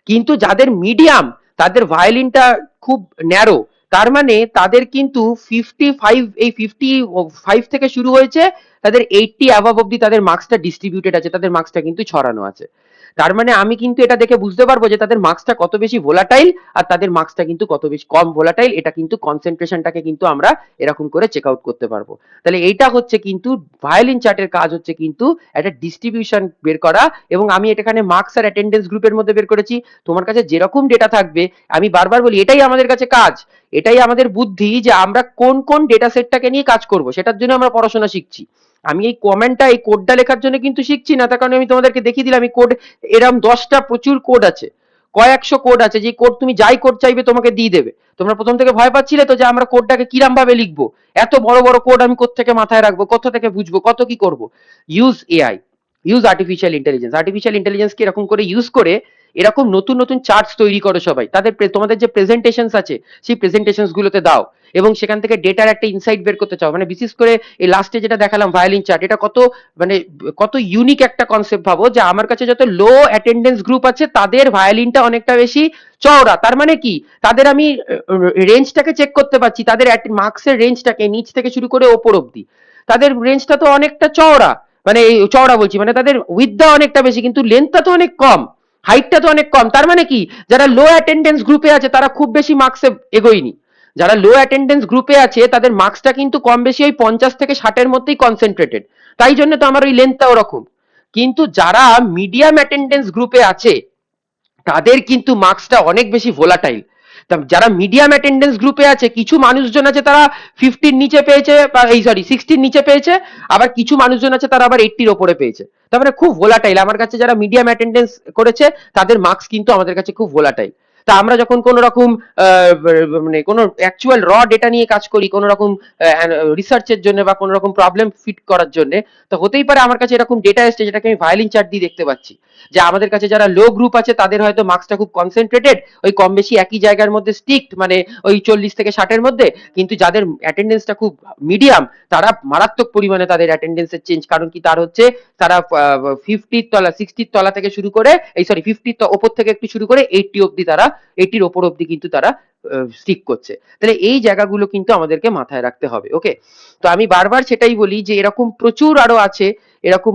কিন্তু যাদের মিডিয়াম, তাদের ভায়োলিনটা খুব ন্যারো, তার মানে তাদের কিন্তু 55, এই 55 থেকে শুরু হয়েছে, তাদের 80 অ্যাভাব অব্দি তাদের মার্কসটা ডিস্ট্রিবিউটেড আছে, তাদের মার্কসটা কিন্তু ছড়ানো আছে। তার মানে আমি কিন্তু এটা দেখে বুঝতে পারবো যে তাদের মার্কসটা কত বেশি ভোলাটাইল আর তাদের মার্কসটা কিন্তু কত বেশি কম ভোলাটাইল। এটা কিন্তু কনসেন্ট্রেশনটাকে কিন্তু আমরা এরকম করে চেক আউট করতে পারবো। তাহলে এইটা হচ্ছে কিন্তু ভায়োলিন চার্টের কাজ, হচ্ছে কিন্তু একটা ডিস্ট্রিবিউশন বের করা। এবং আমি এখানে মার্কস আর অ্যাটেন্ডেন্স গ্রুপের মধ্যে বের করেছি। তোমার কাছে যেরকম ডেটা থাকবে, আমি বারবার বলি এটাই আমাদের কাছে কাজ, এটাই আমাদের বুদ্ধি, যে আমরা কোন কোন ডেটা সেটটাকে নিয়ে কাজ করব, সেটার জন্য আমরা পড়াশোনা শিখছি। আমি এই কমেন্টটা, এই কোডটা লেখার জন্য কিন্তু শিখছি না, তার কারণে আমি তোমাদেরকে দেখিয়ে দিলাম এই কোড, এরকম 10টা প্রচুর কোড আছে, কয়েকশো কোড আছে, যে কোড তুমি যাই কোড চাইবে তোমাকে দিয়ে দেবে। তোমরা প্রথম থেকে ভয় পাচ্ছিলে তো যে আমরা কোডটাকে কিরম ভাবে লিখবো, এত বড় বড় কোড আমি কোত্থেকে মাথায় রাখবো, কোথা থেকে বুঝবো, কত কি করব। Use AI, use artificial intelligence, artificial ইন্টেলিজেন্সকে এরকম করে ইউজ করে এরকম নতুন নতুন চার্টস তৈরি করো সবাই, তাদের তোমাদের যে প্রেজেন্টেশনস আছে সেই প্রেজেন্টেশনস গুলোতে দাও, এবং সেখান থেকে ডেটার একটা ইনসাইট বের করতে চাও। মানে বিশেষ করে এই লাস্টে যেটা দেখালাম ভায়োলিন চার্ট, এটা কত মানে কত ইউনিক একটা কনসেপ্ট। ভাবো যে আমার কাছে যত লো অ্যাটেন্ডেন্স গ্রুপ আছে তাদের ভায়োলিনটা অনেকটা বেশি চওড়া, তার মানে কি, তাদের আমি রেঞ্জটাকে চেক করতে পারছি, তাদের মার্কসের রেঞ্জটাকে নিচ থেকে শুরু করে ওপর অব্দি, তাদের রেঞ্জটা তো অনেকটা চওড়া, মানে এই চওড়া বলছি মানে তাদের উইথটা অনেকটা বেশি, কিন্তু লেন্থটা তো অনেক কম, হাইটটা তো অনেক কম। তার মানে কি, যারা লো অ্যাটেন্ডেন্স গ্রুপে আছে তারা খুব বেশি মার্কসে এগোয়নি, যারা লো অ্যাটেন্ডেন্স গ্রুপে আছে তাদের মার্কসটা কিন্তু কম বেশি ওই 50 থেকে 60-এর মধ্যেই কনসেন্ট্রেটেড, তাই জন্য তো আমার ওই লেন্থটা ওরকম। কিন্তু যারা মিডিয়াম অ্যাটেন্ডেন্স গ্রুপে আছে তাদের কিন্তু মার্কসটা অনেক বেশি ভোলাটাইল। যারা মিডিয়াম অ্যাটেন্ডেন্স গ্রুপে আছে, কিছু মানুষজন আছে তারা 50-র নিচে পেয়েছে, বা এই সরি 60-র নিচে পেয়েছে, আবার কিছু মানুষজন আছে তারা আবার 80-র ওপরে পেয়েছে। তার মানে খুব ভোলাটাইল। আমার কাছে যারা মিডিয়াম অ্যাটেন্ডেন্স করেছে তাদের মার্কস কিন্তু আমাদের কাছে খুব ভোলাটাইল। তা আমরা যখন কোন রকম মানে কোন অ্যাকচুয়াল র ডেটা নিয়ে কাজ করি, কোন রকম রিসার্চের জন্য বা কোন রকম প্রবলেম ফিট করার জন্য, তো হতেই পারে আমার কাছে এরকম ডেটা এসছে যেটাকে আমি ভায়োলিন চার্ট দিয়ে দেখতে পাচ্ছি, যে আমাদের কাছে যারা লো গ্রুপ আছে তাদের হয়তো মার্কসটা খুব কনসেন্ট্রেটেড, ওই কম বেশি একই জায়গার মধ্যে স্ট্রিক্ট, মানে ওই 40 থেকে 60-এর মধ্যে। কিন্তু যাদের অ্যাটেন্ডেন্সটা খুব মিডিয়াম, তারা মারাত্মক পরিমাণে তাদের অ্যাটেন্ডেন্সের চেঞ্জ। কারণ কি, তার হচ্ছে তারা 50-র তলা, 60-র তলা থেকে শুরু করে, এই সরি 50-র ওপর থেকে একটু শুরু করে 80 অব্দি, তারা 80-র ওপর অব্দি কিন্তু তারা স্টিক করছে। তাহলে এই জায়গাগুলো কিন্তু আমাদেরকে মাথায় রাখতে হবে। ওকে, তো আমি বারবার সেটাই বলি যে এরকম প্রচুর আরো আছে, এরকম